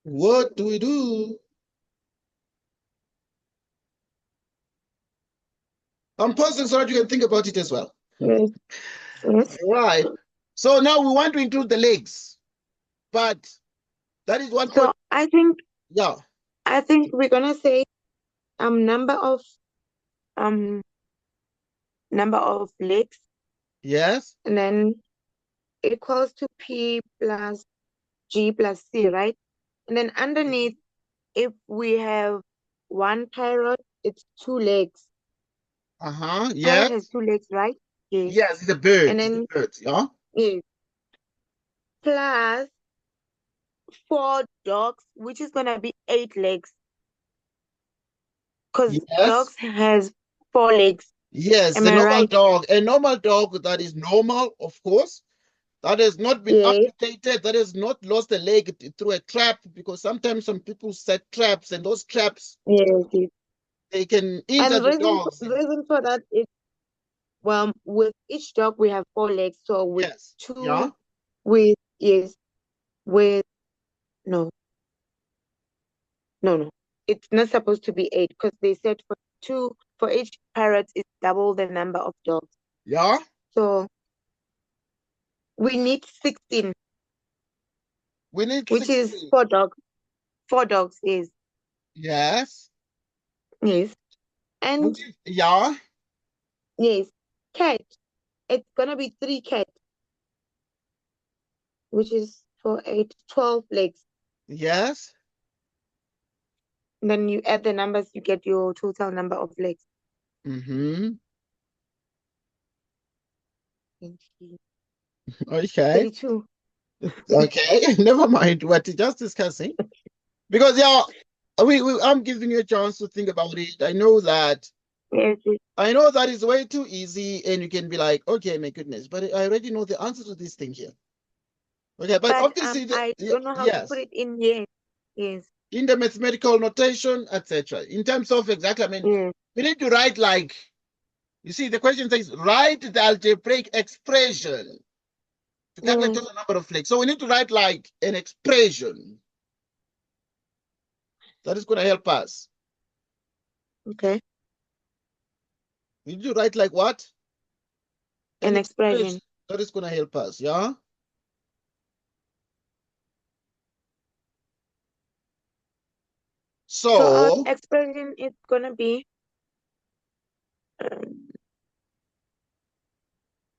[SPEAKER 1] What do we do? I'm pausing so that you can think about it as well.
[SPEAKER 2] Yes. Yes.
[SPEAKER 1] Right. So now we want to include the legs, but that is one
[SPEAKER 2] So
[SPEAKER 1] point.
[SPEAKER 2] I think
[SPEAKER 1] Yeah.
[SPEAKER 2] we're gonna say number of legs,
[SPEAKER 1] Yes.
[SPEAKER 2] and then equals to P plus G plus C, right? And then underneath, if we have one parrot, it's 2 legs.
[SPEAKER 1] Uh-huh.
[SPEAKER 2] Parrot has
[SPEAKER 1] Yes.
[SPEAKER 2] 2 legs, right? Yes.
[SPEAKER 1] Yes, it's a bird.
[SPEAKER 2] And
[SPEAKER 1] It's a
[SPEAKER 2] then
[SPEAKER 1] bird. Yeah.
[SPEAKER 2] yes, plus 4 dogs, which is gonna be 8 legs, because
[SPEAKER 1] Yes.
[SPEAKER 2] dogs has 4 legs.
[SPEAKER 1] Yes,
[SPEAKER 2] Am
[SPEAKER 1] the
[SPEAKER 2] I
[SPEAKER 1] normal
[SPEAKER 2] right?
[SPEAKER 1] dog. A normal dog that is normal, of course, that has not been
[SPEAKER 2] Yes,
[SPEAKER 1] amputated, that has not lost a leg through a trap, because sometimes some people set traps, and those traps,
[SPEAKER 2] yes, yes.
[SPEAKER 1] they can injure
[SPEAKER 2] And
[SPEAKER 1] the dogs.
[SPEAKER 2] reason for that is, well, with each dog we have 4 legs, so with
[SPEAKER 1] Yes. Yeah.
[SPEAKER 2] 2, with yes, with no, no, no. It's not supposed to be 8, because they said for each parrot is double the number of dogs.
[SPEAKER 1] Yeah.
[SPEAKER 2] So we need 16,
[SPEAKER 1] We need
[SPEAKER 2] which is
[SPEAKER 1] 16.
[SPEAKER 2] 4 dogs. 4 dogs is
[SPEAKER 1] Yes.
[SPEAKER 2] yes. And
[SPEAKER 1] Yeah.
[SPEAKER 2] yes, cat. It's gonna be 3 cats, which is 4, 8, 12 legs.
[SPEAKER 1] Yes.
[SPEAKER 2] And then you add the numbers, you get your total number of legs.
[SPEAKER 1] Mm-hmm.
[SPEAKER 2] 20,
[SPEAKER 1] Okay.
[SPEAKER 2] 32.
[SPEAKER 1] Okay. Never mind. We're just discussing. Because yeah, I'm giving you a chance to think about it.
[SPEAKER 2] Yes, yes.
[SPEAKER 1] I know that is way too easy, and you can be like, okay, my goodness, but I already know the answer to this thing here. Okay, but
[SPEAKER 2] But
[SPEAKER 1] obviously,
[SPEAKER 2] I don't know how to put
[SPEAKER 1] yes,
[SPEAKER 2] it in here. Yes,
[SPEAKER 1] in the mathematical notation, etc. In terms of exactly, I mean,
[SPEAKER 2] yes,
[SPEAKER 1] we need to write like, you see, the question says, write the algebraic expression to calculate
[SPEAKER 2] yes.
[SPEAKER 1] total number of legs. So we need to write like an expression that is going to help us.
[SPEAKER 2] Okay.
[SPEAKER 1] We need to write like what?
[SPEAKER 2] An expression.
[SPEAKER 1] That is going to help us, yeah?
[SPEAKER 2] So our
[SPEAKER 1] So,
[SPEAKER 2] expression is gonna be um,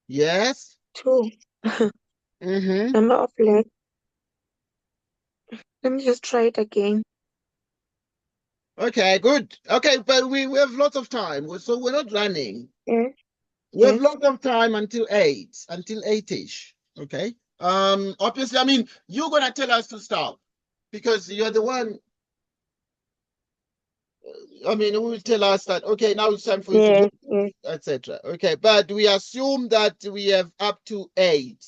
[SPEAKER 1] yes.
[SPEAKER 2] 2.
[SPEAKER 1] Mm-hmm.
[SPEAKER 2] Number of legs. Let me just try it again.
[SPEAKER 1] Okay, good. Okay, but we have lots of time, so we're not running.
[SPEAKER 2] Yes,
[SPEAKER 1] We have
[SPEAKER 2] yes,
[SPEAKER 1] lots of time until 8-ish. Okay. Obviously, I mean, you're gonna tell us to stop because you're the one. I mean, who will tell us that okay, now it's time for you to
[SPEAKER 2] yes,
[SPEAKER 1] move,
[SPEAKER 2] yes,
[SPEAKER 1] etc. Okay, but we assume that we have up to 8.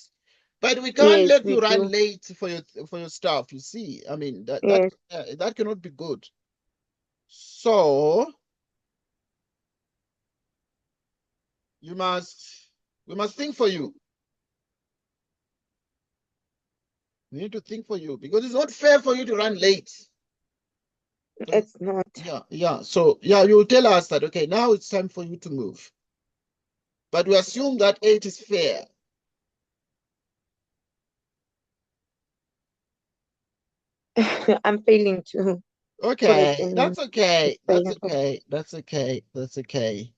[SPEAKER 1] But we can't
[SPEAKER 2] yes,
[SPEAKER 1] let
[SPEAKER 2] we
[SPEAKER 1] you run
[SPEAKER 2] do.
[SPEAKER 1] late for your stuff. You see, I mean
[SPEAKER 2] Yes.
[SPEAKER 1] that cannot be good. So you must we must think for you. We need to think for you because it's not fair for you to run late. So,
[SPEAKER 2] It's not.
[SPEAKER 1] yeah. So yeah, you tell us that okay, now it's time for you to move. but we assume that 8 is fair.
[SPEAKER 2] I'm failing to put it
[SPEAKER 1] Okay,
[SPEAKER 2] in
[SPEAKER 1] that's okay. That's
[SPEAKER 2] Australian form.
[SPEAKER 1] okay. That's okay. That's okay.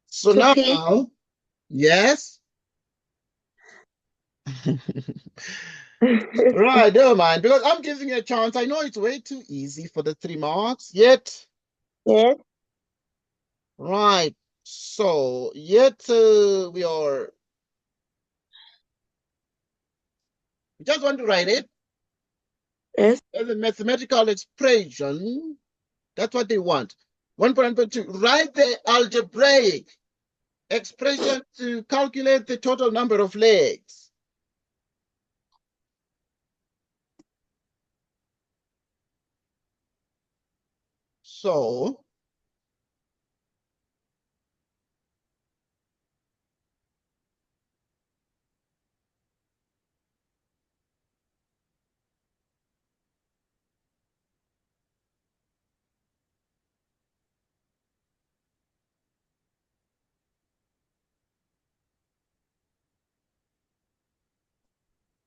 [SPEAKER 1] So
[SPEAKER 2] 2p.
[SPEAKER 1] now, yes. Right, don't mind, because I'm giving you a chance. I know it's way too easy for the 3 marks, yet.
[SPEAKER 2] Yes.
[SPEAKER 1] Right. So, yet we just want to write it
[SPEAKER 2] Yes.
[SPEAKER 1] as a mathematical expression. That's what they want. 1.2. Write the algebraic expression to calculate the total number of legs. So,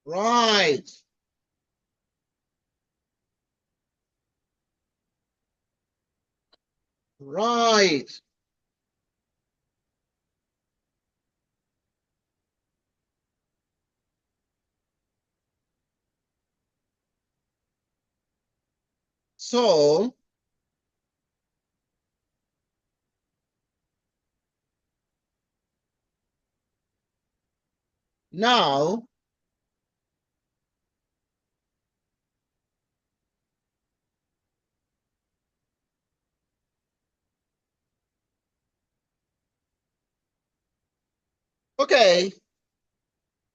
[SPEAKER 1] right. Right. So, now, okay,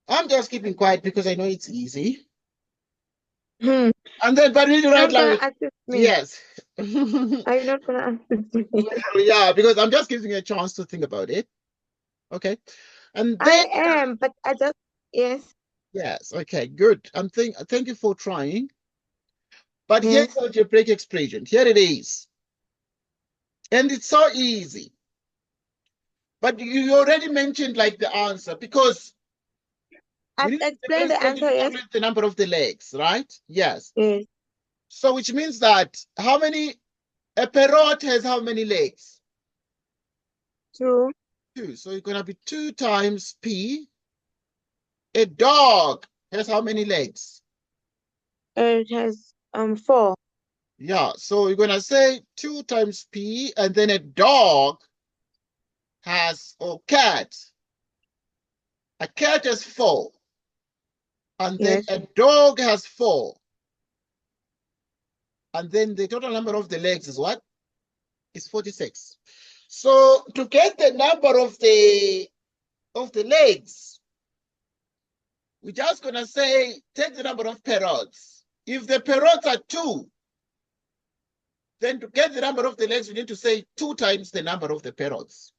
[SPEAKER 1] I'm just keeping quiet because I know it's easy.
[SPEAKER 2] Hmm.
[SPEAKER 1] And then, but read the
[SPEAKER 2] You're
[SPEAKER 1] right
[SPEAKER 2] not gonna
[SPEAKER 1] language.
[SPEAKER 2] assist me.
[SPEAKER 1] Yes.
[SPEAKER 2] Are you not gonna assist me?
[SPEAKER 1] Yeah, because I'm just giving you a chance to think about it. Okay. And then,
[SPEAKER 2] I am, but I just yes.
[SPEAKER 1] yes, okay, good. Thank you for trying. But here's
[SPEAKER 2] Yes.
[SPEAKER 1] the algebraic expression. Here it is. And it's so easy. But you already mentioned like the answer because we
[SPEAKER 2] I've
[SPEAKER 1] need the
[SPEAKER 2] explained the
[SPEAKER 1] expression
[SPEAKER 2] answer,
[SPEAKER 1] to
[SPEAKER 2] yes.
[SPEAKER 1] calculate the number of the legs, right? Yes.
[SPEAKER 2] Yes.
[SPEAKER 1] So which means that a parrot has how many legs?
[SPEAKER 2] True.
[SPEAKER 1] 2. So it's going to be 2 times P. A dog has how many legs?
[SPEAKER 2] It has 4.
[SPEAKER 1] Yeah, so you're going to say 2 times P, and then a dog has, or cat. A cat has 4. And then
[SPEAKER 2] Yes.
[SPEAKER 1] a dog has 4. And then the total number of the legs is what? Is 46. So to get the number of the legs, we're just going to say, take the number of parrots. If the parrots are 2, then to get the number of the legs, we need to say 2 times the number of the parrots.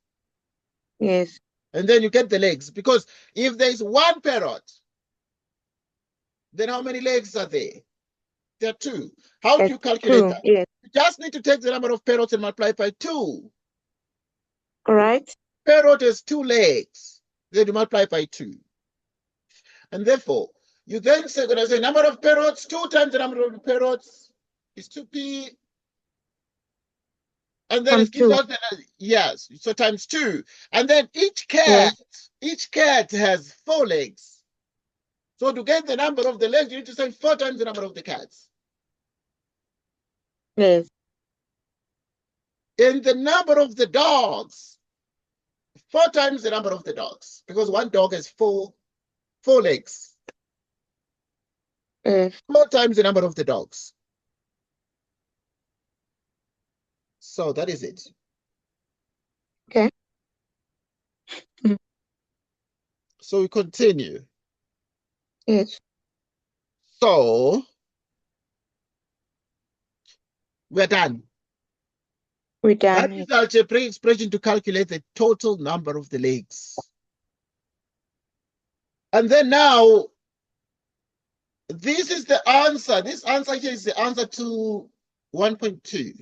[SPEAKER 2] Yes.
[SPEAKER 1] And then you get the legs. Because if there's 1 parrot, then how many legs are there? There are 2. How do you calculate
[SPEAKER 2] 2.
[SPEAKER 1] that?
[SPEAKER 2] Yes.
[SPEAKER 1] You just need to take the number of parrots and multiply by 2.
[SPEAKER 2] All right.
[SPEAKER 1] Parrot has 2 legs. Then you multiply by 2. And therefore, you then say, going to say number of parrots, 2 times the number of parrots is 2p. And then it gives
[SPEAKER 2] 2.
[SPEAKER 1] us, yes, so times 2. And then each
[SPEAKER 2] Yes.
[SPEAKER 1] cat has 4 legs. So to get the number of the legs, you need to say 4 times the number of the cats.
[SPEAKER 2] Yes.
[SPEAKER 1] In the number of the dogs, 4 times the number of the dogs, because 1 dog has 4 legs.
[SPEAKER 2] Yes.
[SPEAKER 1] 4 times the number of the dogs. So that is it.
[SPEAKER 2] Okay.
[SPEAKER 1] So we continue.
[SPEAKER 2] Yes.
[SPEAKER 1] So we're done.
[SPEAKER 2] We're done.
[SPEAKER 1] That is the algebraic expression to calculate the total number of the legs. And then now, this is the answer. This answer here is the answer to 1.2.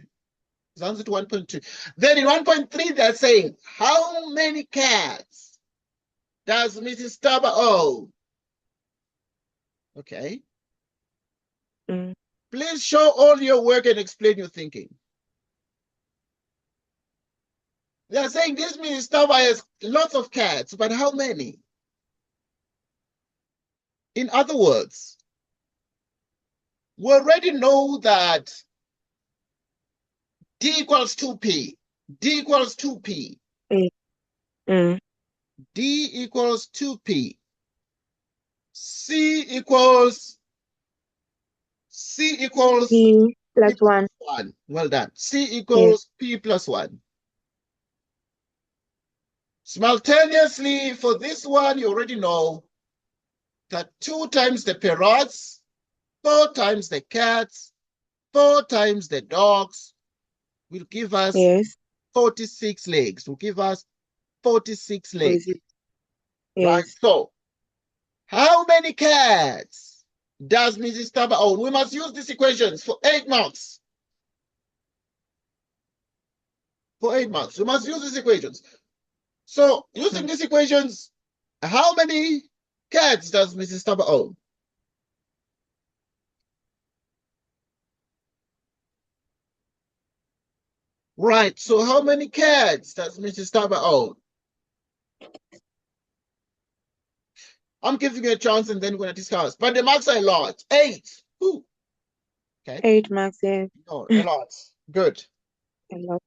[SPEAKER 1] It's answer to 1.2. Then in 1.3, they're saying, how many cats does Mrs. Taba own? Okay. Please show all your work and explain your thinking. They're saying this Mrs. Taba has lots of cats, but how many? In other words, we already know that D equals 2P. D equals 2P. D equals 2P. C equals
[SPEAKER 2] P plus 1.
[SPEAKER 1] 1. Well done. C equals P plus 1. Simultaneously, for this one, you already know that 2 times the parrots, 4 times the cats, 4 times the dogs will give us 46 legs. Will give us 46 legs. Right? So, how many cats does Mrs. Taba own? We must use these equations for 8 marks. For 8 marks. We must use these equations. So, using these equations, how many cats does Mrs. Taba own? Right. So, how many cats does Mrs. Taba own? I'm giving you a chance and then we're going to discuss. But the marks are a lot. 8. Ooh. Okay.
[SPEAKER 2] 8 marks, yeah.
[SPEAKER 1] No, a lot. Good.
[SPEAKER 2] A lot.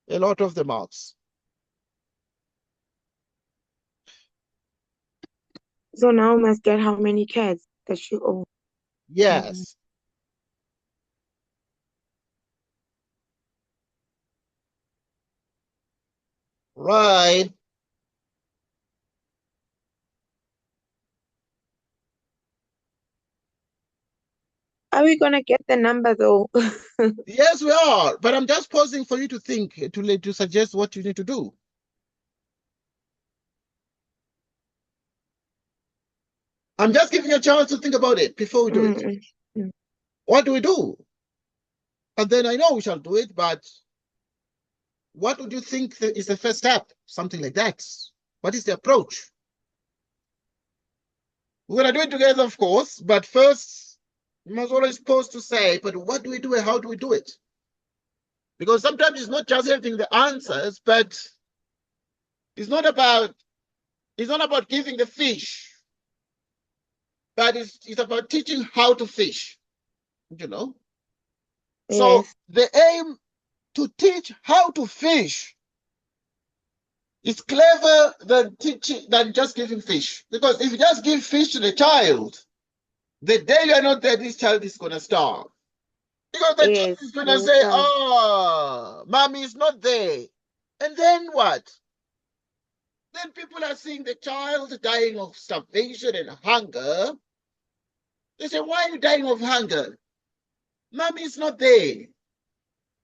[SPEAKER 1] A lot of the marks.
[SPEAKER 2] So now we must get how many cats that she owns.
[SPEAKER 1] Yes. Right.
[SPEAKER 2] Are we going to get the number though?
[SPEAKER 1] Yes, we are. But I'm just pausing for you to think, to suggest what you need to do. I'm just giving you a chance to think about it before we do it. What do we do? And then I know we shall do it, but what would you think is the first step? Something like that. What is the approach? We're going to do it together, of course, but first, we must always pause to say, but what do we do and how do we do it? Because sometimes it's not just having the answers, but it's not about giving the fish, but it's about teaching how to fish, you know? Yes. So the aim to teach how to fish is clever than just giving fish. Because if you just give fish to the child, the day you're not there, this child is going to starve. Because the child is going to say, oh, mommy is not there. And then what? Then people are seeing the child dying of starvation and hunger. They say, why are you dying of hunger? Mommy is not there.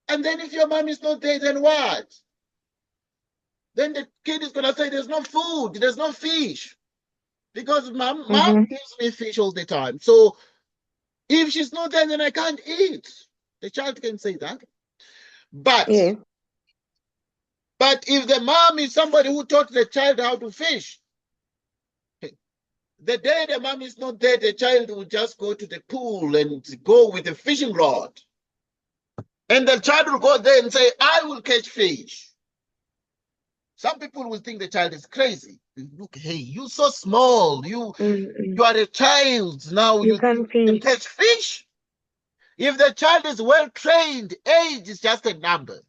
[SPEAKER 1] And then if your mom is not there, then what? Then the kid is going to say, there's no food, there's no fish. Because mom gives me fish all the time. So if she's not there, then I can't eat. The child can say that. But if the mom is somebody who taught the child how to fish, the day the mom is not there, the child will just go to the pool and go with a fishing rod. And the child will go there and say, I will catch fish. Some people will think the child is crazy. Look, hey, you're so small. You are a child. Now you can catch fish. If the child is well trained, age is just a number.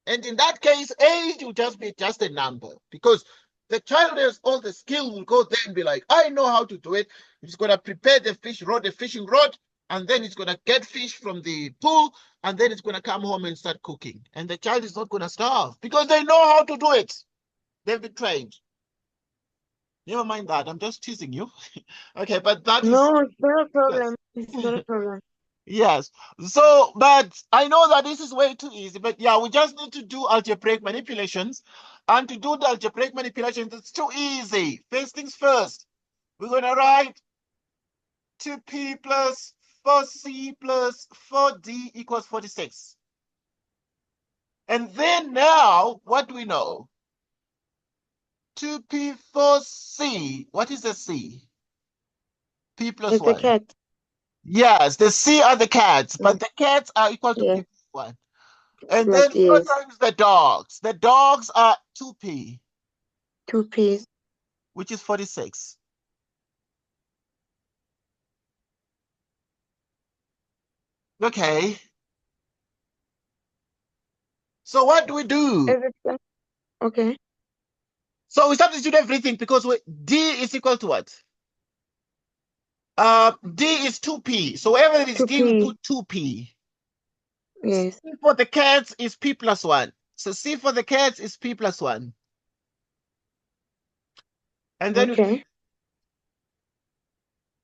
[SPEAKER 1] And in that case, age will just be just a number. Because the child has all the skill, will go there and be like, I know how to do it. He's going to prepare the fish rod, the fishing rod, and then he's going to get fish from the pool, and then it's going to come home and start cooking. And the child is not going to starve because they know how to do it. They've been trained. Never mind that. I'm just teasing you. Okay, but that
[SPEAKER 2] No, it's not a problem. It's not a problem.
[SPEAKER 1] Yes. So, but I know that this is way too easy. But yeah, we just need to do algebraic manipulations. And to do the algebraic manipulations, it's too easy. First things first. We're going to write 2P plus 4C plus 4D equals 46. And then now, what do we know? 2P 4C. What is the C? P plus
[SPEAKER 2] It's a
[SPEAKER 1] 1.
[SPEAKER 2] cat.
[SPEAKER 1] Yes, the C are the cats, but the cats are equal to P
[SPEAKER 2] Yes.
[SPEAKER 1] plus 1. And
[SPEAKER 2] Plus,
[SPEAKER 1] then 4
[SPEAKER 2] yes.
[SPEAKER 1] times the dogs. The dogs are 2P,
[SPEAKER 2] 2Ps.
[SPEAKER 1] which is 46. Okay. So what do we do?
[SPEAKER 2] Okay.
[SPEAKER 1] So we substitute everything because D is equal to what? D is 2P. So wherever it is D, we
[SPEAKER 2] 2P.
[SPEAKER 1] put 2P.
[SPEAKER 2] Yes.
[SPEAKER 1] C for the cats is P plus 1. So C for the cats is P plus 1. And then
[SPEAKER 2] Okay.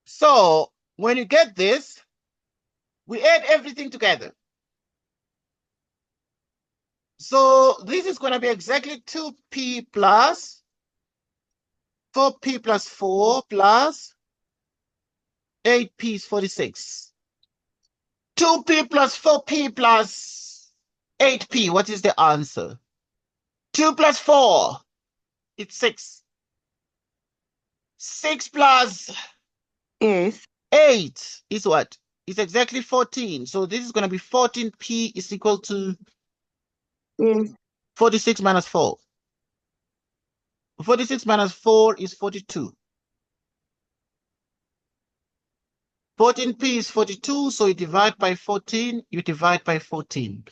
[SPEAKER 1] so when you get this, we add everything together. So this is going to be exactly 2P plus 4P plus 4 plus 8P is 46. 2P plus 4P plus 8P. What is the answer? 2 plus 4. It's 6. 6 plus
[SPEAKER 2] Yes.
[SPEAKER 1] 8 is what? It's exactly 14. So this is going to be 14P is equal to
[SPEAKER 2] Yes.
[SPEAKER 1] 46 minus 4. 46 minus 4 is 42. 14P is 42, so you divide by 14, you divide by 14.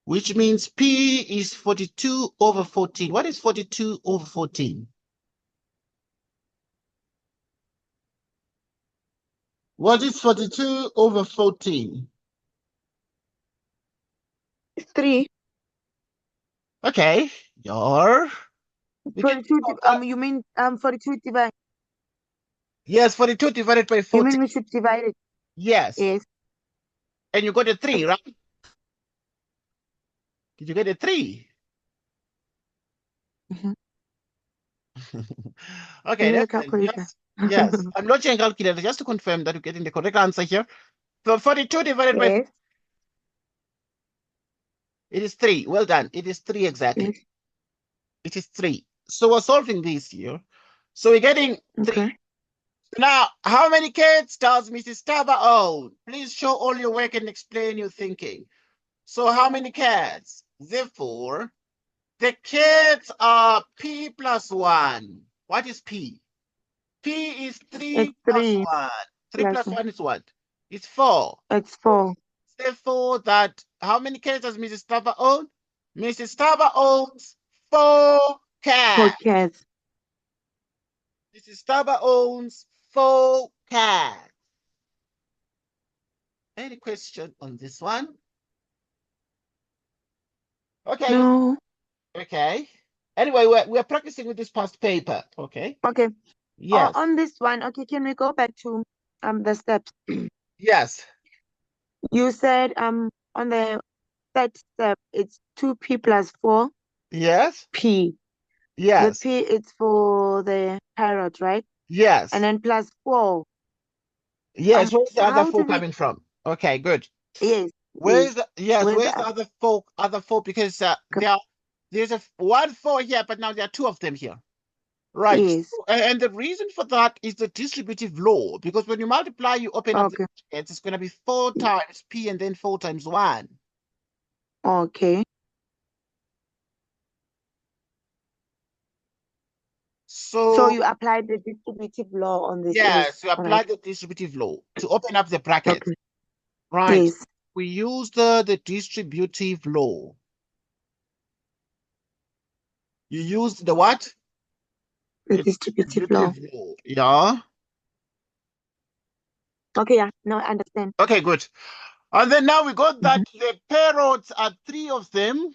[SPEAKER 1] Which means P is 42 over 14. What is 42 over 14? What is 42 over 14?
[SPEAKER 2] 3.
[SPEAKER 1] Okay, your...
[SPEAKER 2] 42. You mean 42 divided?
[SPEAKER 1] Yes, 42 divided by
[SPEAKER 2] You
[SPEAKER 1] 14.
[SPEAKER 2] mean we should divide it?
[SPEAKER 1] Yes.
[SPEAKER 2] Yes.
[SPEAKER 1] And you got a 3, right? Did you get a 3?
[SPEAKER 2] Mm-hmm.
[SPEAKER 1] Okay, that's
[SPEAKER 2] calculator.
[SPEAKER 1] yes. I'm launching a calculator just to confirm that you're getting the correct answer here. So 42 divided by
[SPEAKER 2] Yes.
[SPEAKER 1] it is 3. Well done. It is 3 exactly.
[SPEAKER 2] Yes.
[SPEAKER 1] It is 3. So we're solving this here. So we're getting 3.
[SPEAKER 2] Okay.
[SPEAKER 1] Now, how many kids does Mrs. Taba own? Please show all your work and explain your thinking. So how many cats? Therefore, the kids are P plus 1. What is P? P is 3
[SPEAKER 2] It's
[SPEAKER 1] plus
[SPEAKER 2] 3
[SPEAKER 1] 1. 3 plus
[SPEAKER 2] plus
[SPEAKER 1] 1 is what? It's 4.
[SPEAKER 2] It's 4.
[SPEAKER 1] Therefore, that how many cats does Mrs. Taba own? Mrs. Taba owns 4
[SPEAKER 2] 4
[SPEAKER 1] cats.
[SPEAKER 2] cats.
[SPEAKER 1] Mrs. Taba owns 4 cats. Any question on this one? Okay.
[SPEAKER 2] No.
[SPEAKER 1] Okay. Anyway, we're practicing with this past paper. Okay.
[SPEAKER 2] Okay.
[SPEAKER 1] Yes.
[SPEAKER 2] On this one, okay, can we go back to the steps?
[SPEAKER 1] Yes.
[SPEAKER 2] You said on the third step it's 2P plus 4P.
[SPEAKER 1] Yes.
[SPEAKER 2] The
[SPEAKER 1] Yes.
[SPEAKER 2] P is for the parrot, right?
[SPEAKER 1] Yes.
[SPEAKER 2] And then plus 4.
[SPEAKER 1] Yes. Where's the other
[SPEAKER 2] How
[SPEAKER 1] 4
[SPEAKER 2] do we?
[SPEAKER 1] coming from? Okay, good.
[SPEAKER 2] Yes.
[SPEAKER 1] Where's the
[SPEAKER 2] Where's
[SPEAKER 1] where's
[SPEAKER 2] the
[SPEAKER 1] the other 4? Because there's a 1 4 here, but now there are 2 of them here. Right.
[SPEAKER 2] Yes.
[SPEAKER 1] And the reason for that is the distributive law, because when you multiply, you open up the
[SPEAKER 2] Okay.
[SPEAKER 1] brackets, it's going to be 4 times P and then 4 times 1.
[SPEAKER 2] Okay. So you applied the distributive law on this.
[SPEAKER 1] yes, you
[SPEAKER 2] All
[SPEAKER 1] apply
[SPEAKER 2] right.
[SPEAKER 1] the distributive law to open up the brackets.
[SPEAKER 2] Okay.
[SPEAKER 1] Right.
[SPEAKER 2] Yes.
[SPEAKER 1] We use the distributive law. You use the what?
[SPEAKER 2] The distributive law.
[SPEAKER 1] law. Yeah.
[SPEAKER 2] Okay, yeah. No, I understand.
[SPEAKER 1] Okay, good. And then now we got that the parrots are 3 of them.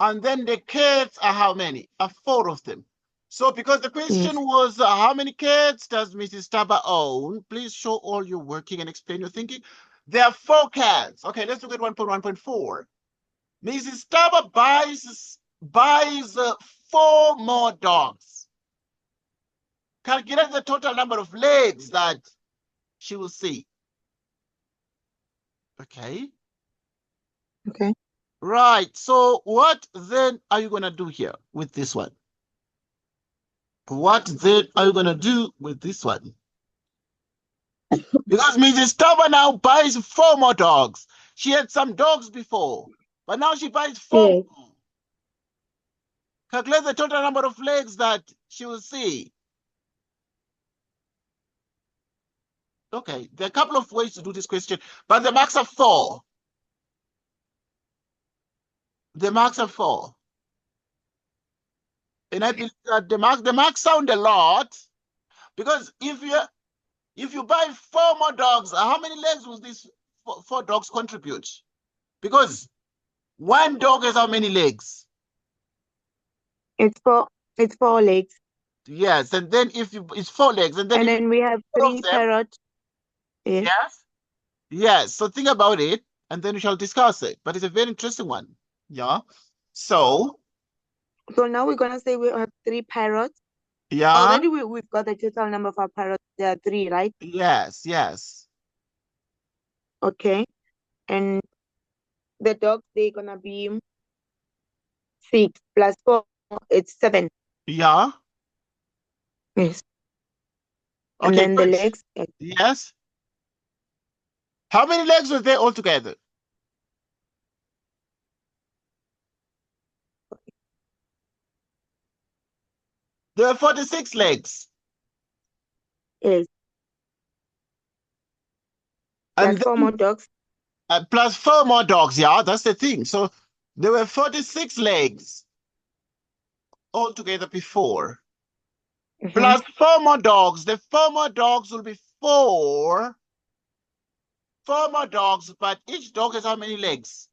[SPEAKER 1] And then the cats are how many? Are 4 of them. So because the question was how many cats does Mrs. Taba own? Please show all your working and explain your thinking. There are 4 cats. Okay, let's look at 1.1.4. Mrs. Taba buys 4 more dogs. calculate the total number of legs that she will see. Okay.
[SPEAKER 2] Okay.
[SPEAKER 1] Right. So what then are you going to do here with this one? What then are you going to do with this one? Because Mrs. Taba now buys 4 more dogs. She had some dogs before, but now she buys 4
[SPEAKER 2] Yes.
[SPEAKER 1] more. Calculate the total number of legs that she will see. Okay, there are a couple of ways to do this question, but the marks are 4. The marks are 4. And I believe that the marks sound a lot, because if you buy 4 more dogs, how many legs will these 4 dogs contribute? Because 1 dog has how many legs?
[SPEAKER 2] It's 4 legs.
[SPEAKER 1] Yes, and then it's 4 legs, and
[SPEAKER 2] then we have 3 parrots. Yes.
[SPEAKER 1] Yes. Yes. So think about it, and then we shall discuss it. But it's a very interesting one. Yeah. So
[SPEAKER 2] now we're gonna say we have 3 parrots.
[SPEAKER 1] yeah.
[SPEAKER 2] Already we've got the total number of our parrots. There are 3, right?
[SPEAKER 1] Yes. Yes.
[SPEAKER 2] Okay. And the dogs, they're gonna be 6 plus 4. It's 7.
[SPEAKER 1] Yeah.
[SPEAKER 2] Yes. And
[SPEAKER 1] Okay.
[SPEAKER 2] then the
[SPEAKER 1] Good.
[SPEAKER 2] legs.
[SPEAKER 1] Yes. How many legs were there altogether? There were 46 legs.
[SPEAKER 2] Yes.
[SPEAKER 1] And
[SPEAKER 2] Plus 4 more dogs.
[SPEAKER 1] plus 4 more dogs. Yeah, that's the thing. So there were 46 legs altogether before. Plus 4 more dogs. The 4 more dogs will be 4 more dogs, but each dog has how many legs?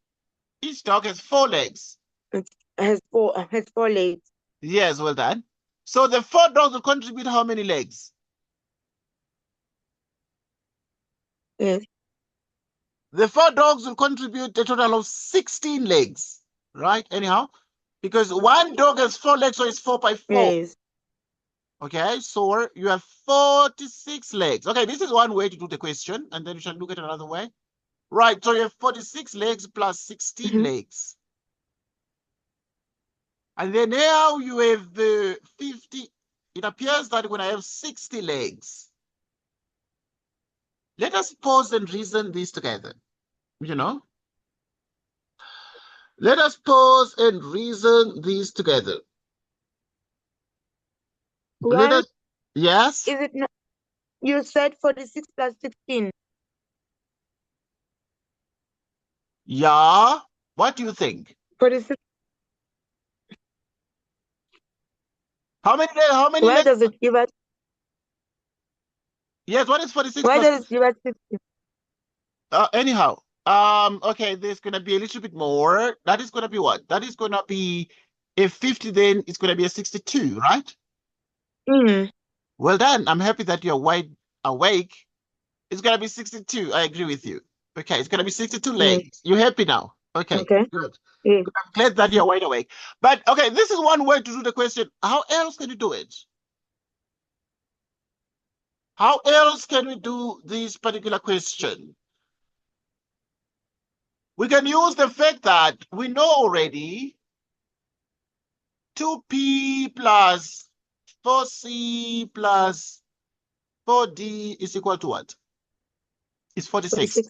[SPEAKER 1] Each dog has 4 legs.
[SPEAKER 2] It has 4 legs.
[SPEAKER 1] Yes, well done. So the 4 dogs will contribute how many legs?
[SPEAKER 2] Yes.
[SPEAKER 1] The 4 dogs will contribute a total of 16 legs, right? Anyhow, because 1 dog has 4 legs, so it's 4 by 4.
[SPEAKER 2] Yes.
[SPEAKER 1] Okay, so you have 46 legs. Okay, this is one way to do the question, and then you shall look at another way. Right, so you have 46 legs plus 16 legs. And then now you have 50. It appears that when I have 60 legs, let us pause and reason these together. You know? Let us pause and reason these together. Let us, yes?
[SPEAKER 2] Is it not? You said 46 plus 16.
[SPEAKER 1] Yeah. What do you think?
[SPEAKER 2] 46.
[SPEAKER 1] How many
[SPEAKER 2] Why
[SPEAKER 1] legs?
[SPEAKER 2] does it give us?
[SPEAKER 1] Yes, what is 46
[SPEAKER 2] Why
[SPEAKER 1] plus?
[SPEAKER 2] does it give us 60?
[SPEAKER 1] Anyhow, okay, there's gonna be a little bit more. That is gonna be what? That is gonna be a 50, then it's gonna be a 62, right? Well done. I'm happy that you're wide awake. It's gonna be 62. I agree with you. Okay, it's gonna be 62 legs. You're happy now. Okay, good.
[SPEAKER 2] Yes.
[SPEAKER 1] I'm glad that you're wide awake. But okay, this is one way to do the question. How else can you do it? How else can we do this particular question? We can use the fact that we know already 2p plus 4c plus 4d is equal to what? It's 46.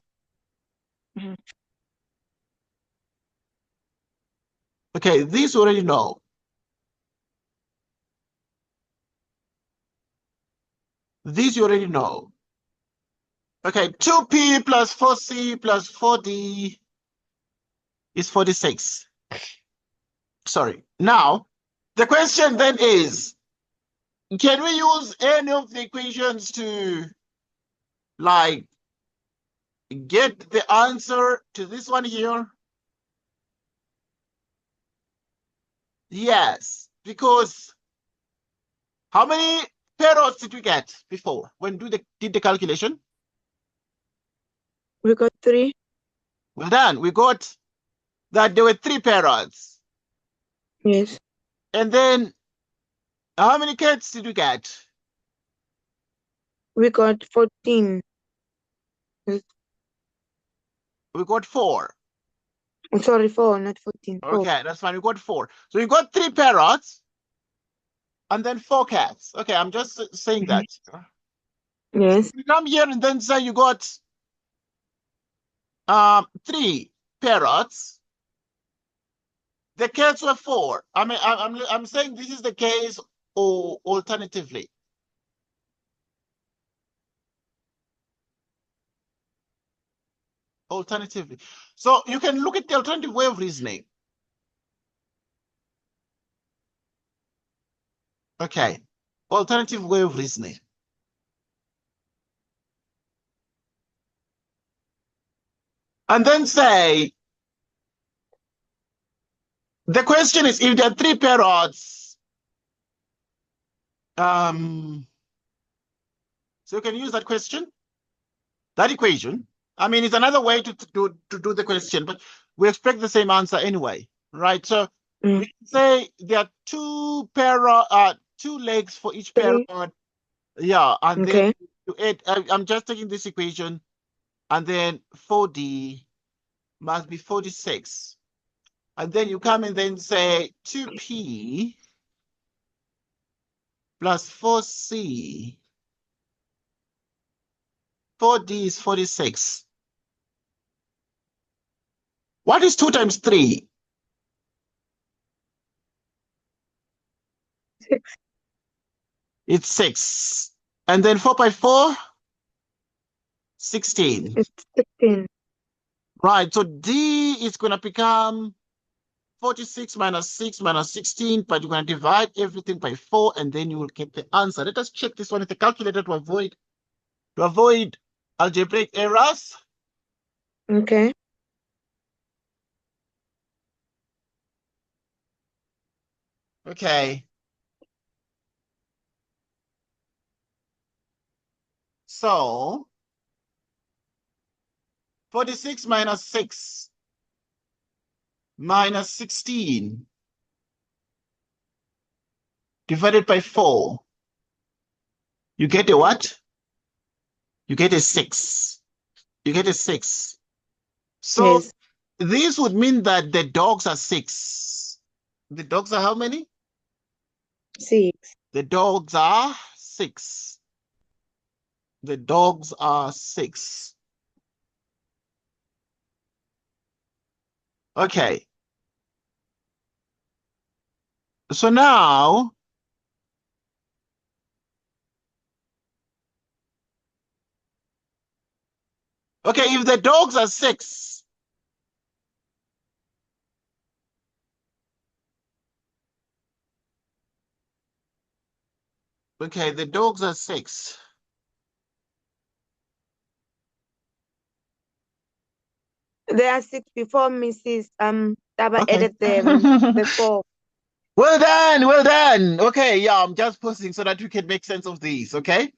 [SPEAKER 1] Okay, this you already know. This you already know. Okay, 2p plus 4c plus 4d is 46. Sorry. Now, the question then is, can we use any of the equations to, like, get the answer to this one here? Yes, because how many parrots did we get before when did the calculation?
[SPEAKER 2] We got 3.
[SPEAKER 1] Well done. We got that there were 3 parrots.
[SPEAKER 2] Yes.
[SPEAKER 1] And then how many cats did we get?
[SPEAKER 2] We got 14. Yes.
[SPEAKER 1] We got 4.
[SPEAKER 2] Sorry, 4, not 14. 4.
[SPEAKER 1] Okay, that's fine. We got 4. So you got 3 parrots and then 4 cats. Okay, I'm just saying that.
[SPEAKER 2] Yes.
[SPEAKER 1] You come here and then say you got 3 parrots. The cats were 4. I mean, I'm saying this is the case, or alternatively. Alternatively. So you can look at the alternative way of reasoning. Okay. Alternative way of reasoning. And then say, the question is, if there are 3 parrots, so you can use that question, that equation. I mean, it's another way to do the question, but we expect the same answer anyway, right? So we can say there are 2 legs for each
[SPEAKER 2] 3.
[SPEAKER 1] parrot. Yeah, and then
[SPEAKER 2] Okay.
[SPEAKER 1] you add, I'm just taking this equation, and then 4D must be 46. And then you come and then say 2P plus 4C. 4D is 46. What is 2 times 3?
[SPEAKER 2] 6.
[SPEAKER 1] It's 6. And then 4 by 4? 16.
[SPEAKER 2] It's 16.
[SPEAKER 1] Right, so D is going to become 46 minus 6 minus 16, but you're going to divide everything by 4, and then you will get the answer. Let us check this one with the calculator to avoid algebraic errors.
[SPEAKER 2] Okay.
[SPEAKER 1] Okay. So 46 minus 6 minus 16 divided by 4. You get a what? You get a 6. You get a 6. So
[SPEAKER 2] Yes.
[SPEAKER 1] this would mean that the dogs are 6. The dogs are how many?
[SPEAKER 2] 6.
[SPEAKER 1] The dogs are 6. The dogs are 6. Okay. So now, okay, if the dogs are 6, okay, the dogs are 6.
[SPEAKER 2] There are 6 before Mrs. Taba
[SPEAKER 1] Okay.
[SPEAKER 2] added the 4.
[SPEAKER 1] Well done, well done. Okay, yeah, I'm just posting so that we can make sense of these, okay?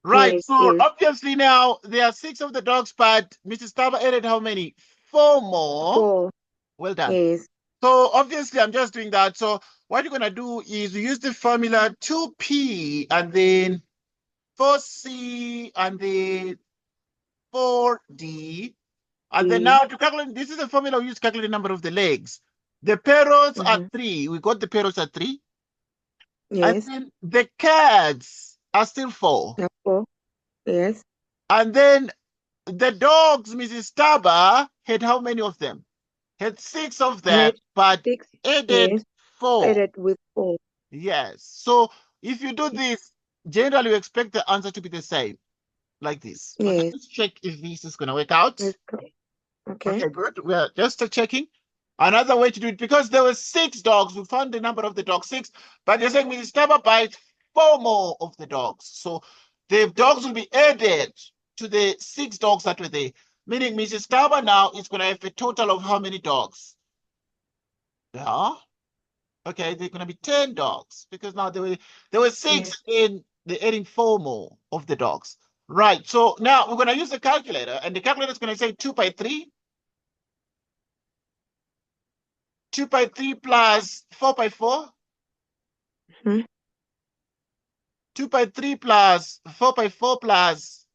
[SPEAKER 1] Right,
[SPEAKER 2] Yes,
[SPEAKER 1] so
[SPEAKER 2] yes.
[SPEAKER 1] obviously now there are 6 of the dogs, but Mrs. Taba added how many? 4 more.
[SPEAKER 2] 4.
[SPEAKER 1] Well done.
[SPEAKER 2] Yes.
[SPEAKER 1] So obviously I'm just doing that. So what you're going to do is use the formula 2P and then 4C and then 4D. And then now to calculate, this is the formula we use to calculate the number of the legs. The parrots are 3. We got the parrots at 3. And
[SPEAKER 2] Yes.
[SPEAKER 1] then the cats are still 4.
[SPEAKER 2] 4. Yes.
[SPEAKER 1] And then the dogs, Mrs. Taba, had how many of them? Had 6 of them,
[SPEAKER 2] Had
[SPEAKER 1] but
[SPEAKER 2] 6.
[SPEAKER 1] added
[SPEAKER 2] Yes.
[SPEAKER 1] 4.
[SPEAKER 2] Added with 4.
[SPEAKER 1] Yes. So if you do this, generally you expect the answer to be the same, like this. Okay,
[SPEAKER 2] Yes.
[SPEAKER 1] let's check if this is going to work out.
[SPEAKER 2] Let's go. Okay.
[SPEAKER 1] Okay, good. We're just checking. Another way to do it, because there were 6 dogs, we found the number of the dogs 6, but you're saying Mrs. Taba bites 4 more of the dogs. So the dogs will be added to the 6 dogs that were there, meaning Mrs. Taba now is going to have a total of how many dogs? Yeah. Okay, they're going to be 10 dogs because now there were 6 in they're adding 4 more of the dogs. Right. So now we're going to use the calculator, and the calculator is going to say 2 by 3. 2 by 3 plus 4 by 4. 2 by 3 plus 4 by 4 plus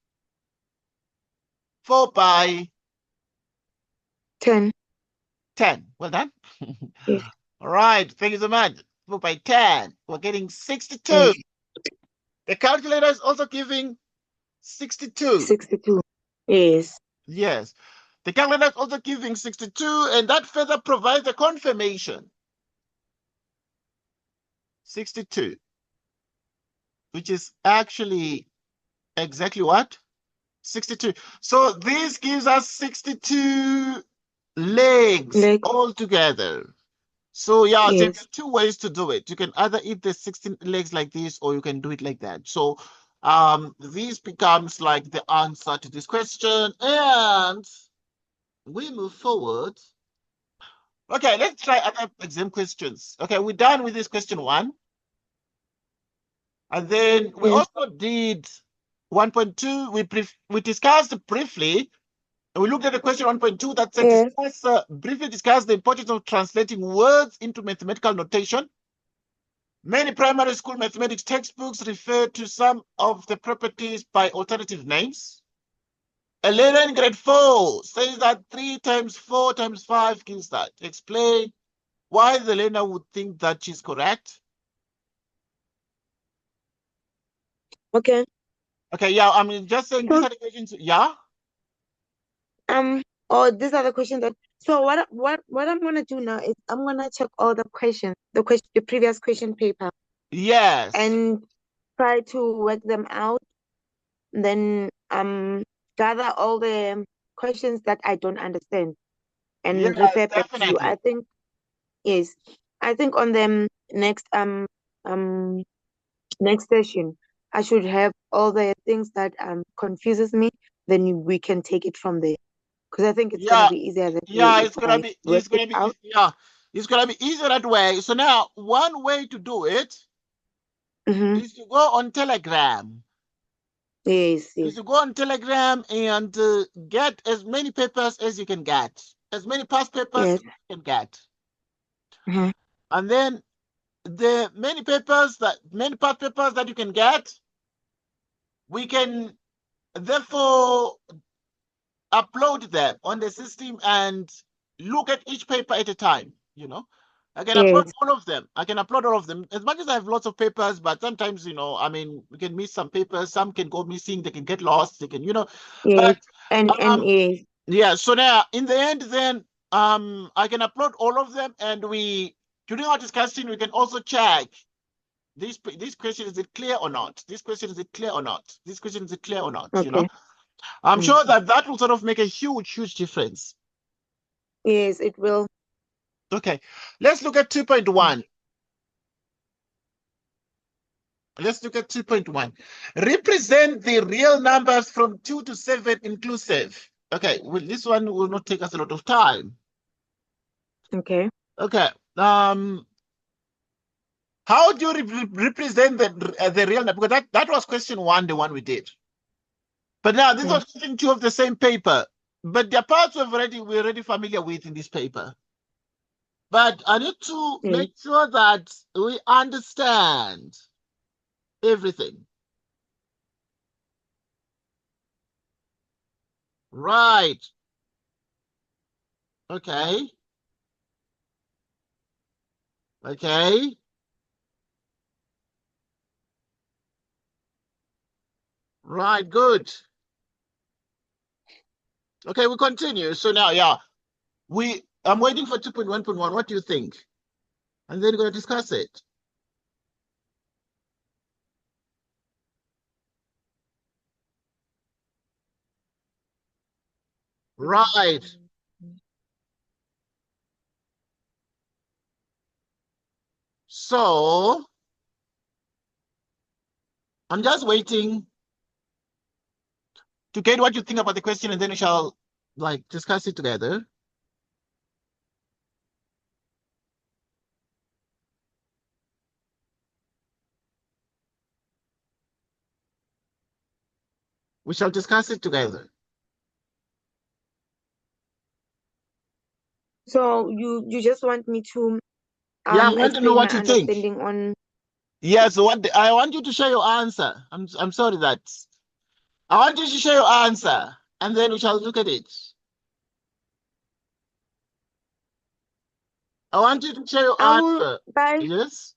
[SPEAKER 1] 4 by
[SPEAKER 2] 10.
[SPEAKER 1] 10. Well done.
[SPEAKER 2] Yes.
[SPEAKER 1] All right. Thank you so much. 4 by 10. We're getting 62.
[SPEAKER 2] Yes.
[SPEAKER 1] The calculator is also giving 62.
[SPEAKER 2] 62. Yes.
[SPEAKER 1] Yes. The calculator is also giving 62, and that further provides a confirmation. 62, which is actually exactly what? 62. So this gives us 62 legs altogether. So yeah, so
[SPEAKER 2] Yes.
[SPEAKER 1] there's two ways to do it. You can either eat the 16 legs like this, or you can do it like that. So this becomes like the answer to this question, and we move forward. Okay, let's try other exam questions. Okay, we're done with this question 1. And then we also did 1.2. We discussed briefly, and we looked at the question 1.2 that said briefly discuss the importance of translating words into mathematical notation. Many primary school mathematics textbooks refer to some of the properties by alternative names. A learner in grade 4 says that 3 times 4 times 5 gives that. Explain why the learner would think that she's correct.
[SPEAKER 2] Okay.
[SPEAKER 1] Okay, yeah, I mean, just saying these are the questions. Yeah?
[SPEAKER 2] Or these are the questions that, so what I'm gonna do now is I'm gonna check all the questions, the previous question paper.
[SPEAKER 1] Yes.
[SPEAKER 2] And try to work them out. Then gather all the questions that I don't understand and
[SPEAKER 1] Yes,
[SPEAKER 2] refer back to you.
[SPEAKER 1] definitely.
[SPEAKER 2] I think yes. I think on the next session I should have all the things that confuses me. Then we can take it from there. Because I think it's gonna
[SPEAKER 1] Yeah,
[SPEAKER 2] be easier that way
[SPEAKER 1] yeah,
[SPEAKER 2] if I work it out.
[SPEAKER 1] it's gonna be easier that way. So now, one way to do it
[SPEAKER 2] Mm-hmm.
[SPEAKER 1] is to go on Telegram.
[SPEAKER 2] Yes,
[SPEAKER 1] Is
[SPEAKER 2] yes,
[SPEAKER 1] to go on Telegram and get as many papers as you can get, as many past papers
[SPEAKER 2] yes.
[SPEAKER 1] as you can get,
[SPEAKER 2] Mm-hmm.
[SPEAKER 1] and then the many past papers that you can get, we can therefore upload them on the system and look at each paper at a time, I can upload
[SPEAKER 2] Yes,
[SPEAKER 1] all of them. I can upload all of them. As much as I have lots of papers, but sometimes, I mean, we can miss some papers. Some can go missing. They can get lost. They can,
[SPEAKER 2] yes.
[SPEAKER 1] but
[SPEAKER 2] And yes,
[SPEAKER 1] yeah. So now, in the end, then I can upload all of them, and during our discussion, we can also check this question, is it clear or not? This question, is it clear or not? This question, is it clear or not?
[SPEAKER 2] okay.
[SPEAKER 1] I'm sure that will sort of make a huge, huge difference.
[SPEAKER 2] Yes, it will.
[SPEAKER 1] Okay, let's look at 2.1. Let's look at 2.1. Represent the real numbers from 2 to 7 inclusive. Okay, well, this one will not take us a lot of time.
[SPEAKER 2] Okay.
[SPEAKER 1] Okay. How do you represent the real number? Because that was question 1, the one we did. But now this was question 2 of the same paper. But the parts we're already familiar with in this paper. But I need to make sure that we understand everything. Right. Okay. Okay. Right, good. Okay, we continue. So now, yeah, I'm waiting for 2.1.1. What do you think? And then we're going to discuss it. Right. So I'm just waiting to get what you think about the question, and then we shall discuss it together. We shall discuss it together.
[SPEAKER 2] So you just want me to
[SPEAKER 1] Yeah, I want to know
[SPEAKER 2] explain my
[SPEAKER 1] what you think.
[SPEAKER 2] understanding on.
[SPEAKER 1] Yes, I want you to share your answer. I'm sorry that I want you to share your answer, and then we shall look at it. I want you to share your
[SPEAKER 2] I will
[SPEAKER 1] answer.
[SPEAKER 2] by
[SPEAKER 1] Yes.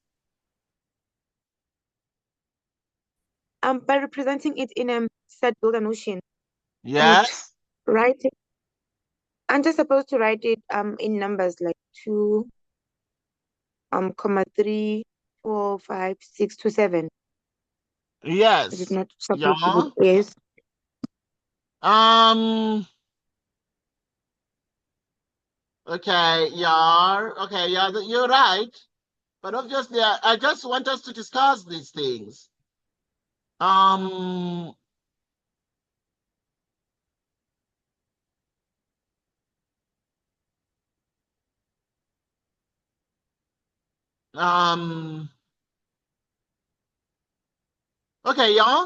[SPEAKER 2] by representing it in a set builder notion. I would
[SPEAKER 1] Yes.
[SPEAKER 2] write it. I'm just supposed to write it in numbers like 2, comma 3, 4, 5, 6 to 7. Is it
[SPEAKER 1] Yes.
[SPEAKER 2] not
[SPEAKER 1] Yeah.
[SPEAKER 2] supposed to be? Yes.
[SPEAKER 1] Um. Okay. Yeah. Okay. Yeah. You're right. But obviously, I just want us to discuss these things. Um. Um. Okay. Yeah.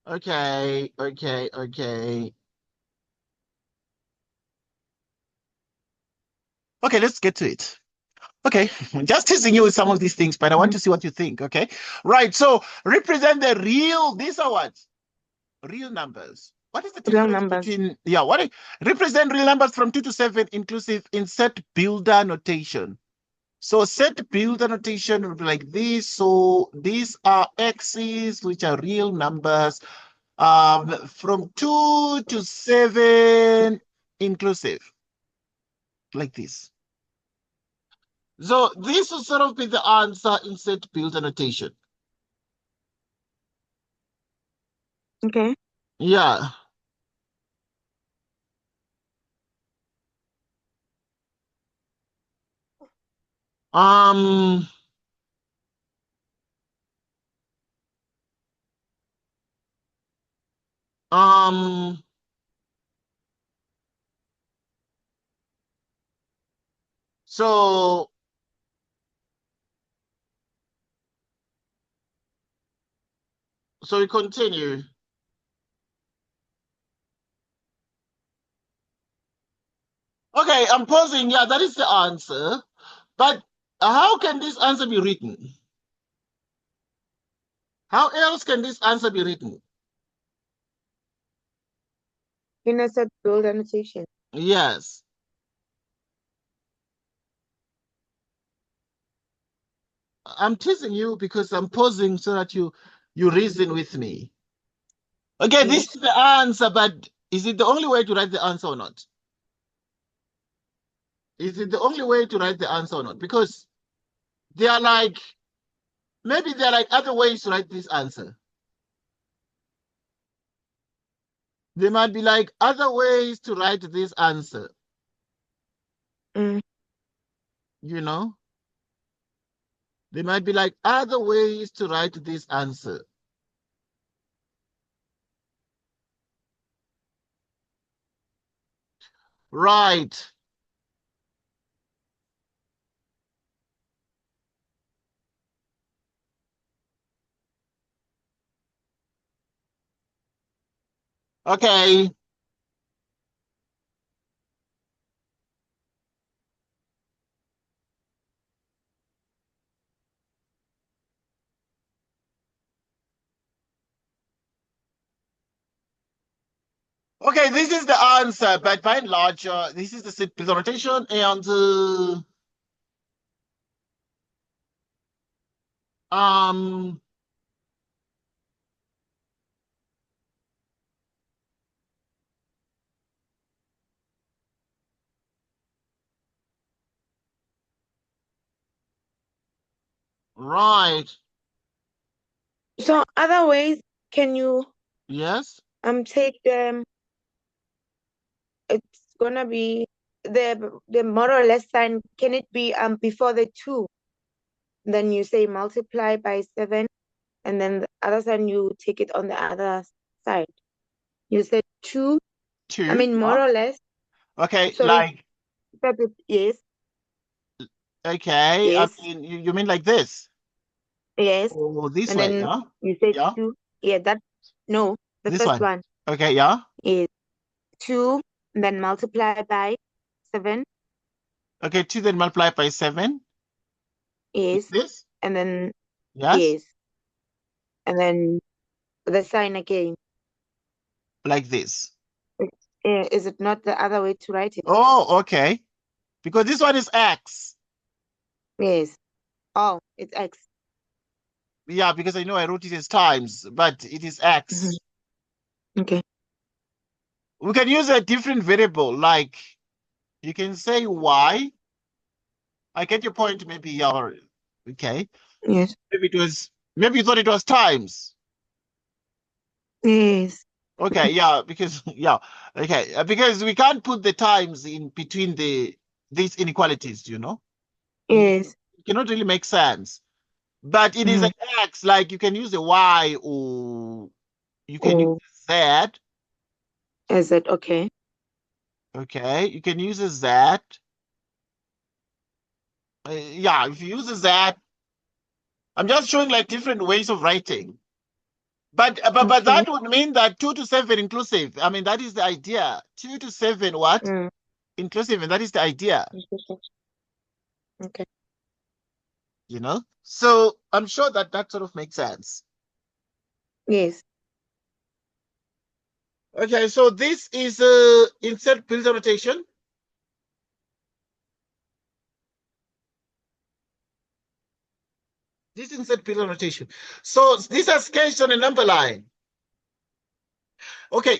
[SPEAKER 1] Okay. Okay. Okay. Okay. Let's get to it. Okay, just teasing you with some of these things, but I want
[SPEAKER 2] Mhm.
[SPEAKER 1] to see what you think. Okay, right. So represent the real. These are what? Real numbers. What is the
[SPEAKER 2] Real
[SPEAKER 1] difference
[SPEAKER 2] numbers.
[SPEAKER 1] between, yeah, represent real numbers from 2 to 7 inclusive in set builder notation. So set builder notation will be like this. So these are x's, which are real numbers, from 2 to 7 inclusive, like this. So this will sort of be the answer in set builder notation.
[SPEAKER 2] Okay.
[SPEAKER 1] Yeah. Um, um, so we continue. Okay, I'm pausing. Yeah, that is the answer. But how can this answer be written? How else can this answer be written?
[SPEAKER 2] In a set builder notation.
[SPEAKER 1] Yes. I'm teasing you because I'm pausing so that you reason with me. Okay, this
[SPEAKER 2] Yes.
[SPEAKER 1] is the answer, but is it the only way to write the answer or not? Is it the only way to write the answer or not? Because they are like, maybe there are like other ways to write this answer. There might be like other ways to write this answer,
[SPEAKER 2] Mm.
[SPEAKER 1] you know? There might be like other ways to write this answer. Right. Okay. Okay, this is the answer, but by and large, this is the simple notation, and um, right.
[SPEAKER 2] So other ways, can you
[SPEAKER 1] Yes.
[SPEAKER 2] take them? It's gonna be the more or less sign. Can it be before the 2? Then you say multiply by 7, and then the other side you take it on the other side. You said 2. I
[SPEAKER 1] Two.
[SPEAKER 2] mean more
[SPEAKER 1] Yeah.
[SPEAKER 2] or less.
[SPEAKER 1] Okay,
[SPEAKER 2] Sorry.
[SPEAKER 1] like,
[SPEAKER 2] Yes.
[SPEAKER 1] okay. I
[SPEAKER 2] Yes.
[SPEAKER 1] mean, you mean like this?
[SPEAKER 2] Yes.
[SPEAKER 1] Oh, this
[SPEAKER 2] And
[SPEAKER 1] way,
[SPEAKER 2] then
[SPEAKER 1] yeah?
[SPEAKER 2] you said
[SPEAKER 1] Yeah.
[SPEAKER 2] 2. Yeah, that no, the
[SPEAKER 1] This
[SPEAKER 2] first
[SPEAKER 1] one.
[SPEAKER 2] one
[SPEAKER 1] Okay, yeah.
[SPEAKER 2] is 2, and then multiply by 7.
[SPEAKER 1] Okay, 2 then multiplied by 7.
[SPEAKER 2] Yes.
[SPEAKER 1] This?
[SPEAKER 2] And then,
[SPEAKER 1] Yes?
[SPEAKER 2] yes. And then the sign again.
[SPEAKER 1] Like this.
[SPEAKER 2] Is it not the other way to write it?
[SPEAKER 1] Oh, okay. Because this one is X.
[SPEAKER 2] Yes. Oh, it's X.
[SPEAKER 1] Yeah, because I know I wrote it as times, but it is X.
[SPEAKER 2] Okay.
[SPEAKER 1] We can use a different variable, like you can say Y. I get your point, maybe. Yeah, okay.
[SPEAKER 2] Yes.
[SPEAKER 1] Maybe you thought it was times.
[SPEAKER 2] Yes.
[SPEAKER 1] Okay, yeah, because yeah, okay, because we can't put the times in between these inequalities, you know.
[SPEAKER 2] Yes.
[SPEAKER 1] It cannot really make sense. But it is an X, like you can use a Y or you can use
[SPEAKER 2] Oh,
[SPEAKER 1] a Z.
[SPEAKER 2] is it okay?
[SPEAKER 1] Okay, you can use a Z. Yeah, if you use a Z, I'm just showing like different ways of writing. But
[SPEAKER 2] Okay.
[SPEAKER 1] that would mean that 2 to 7 inclusive. I mean, that is the idea. 2 to 7 what?
[SPEAKER 2] Mm.
[SPEAKER 1] Inclusive, and that is the idea,
[SPEAKER 2] Okay.
[SPEAKER 1] you know? So I'm sure that that sort of makes sense.
[SPEAKER 2] Yes.
[SPEAKER 1] Okay, so this is insert filter notation. This insert filter notation. So these are sketched on a number line. Okay.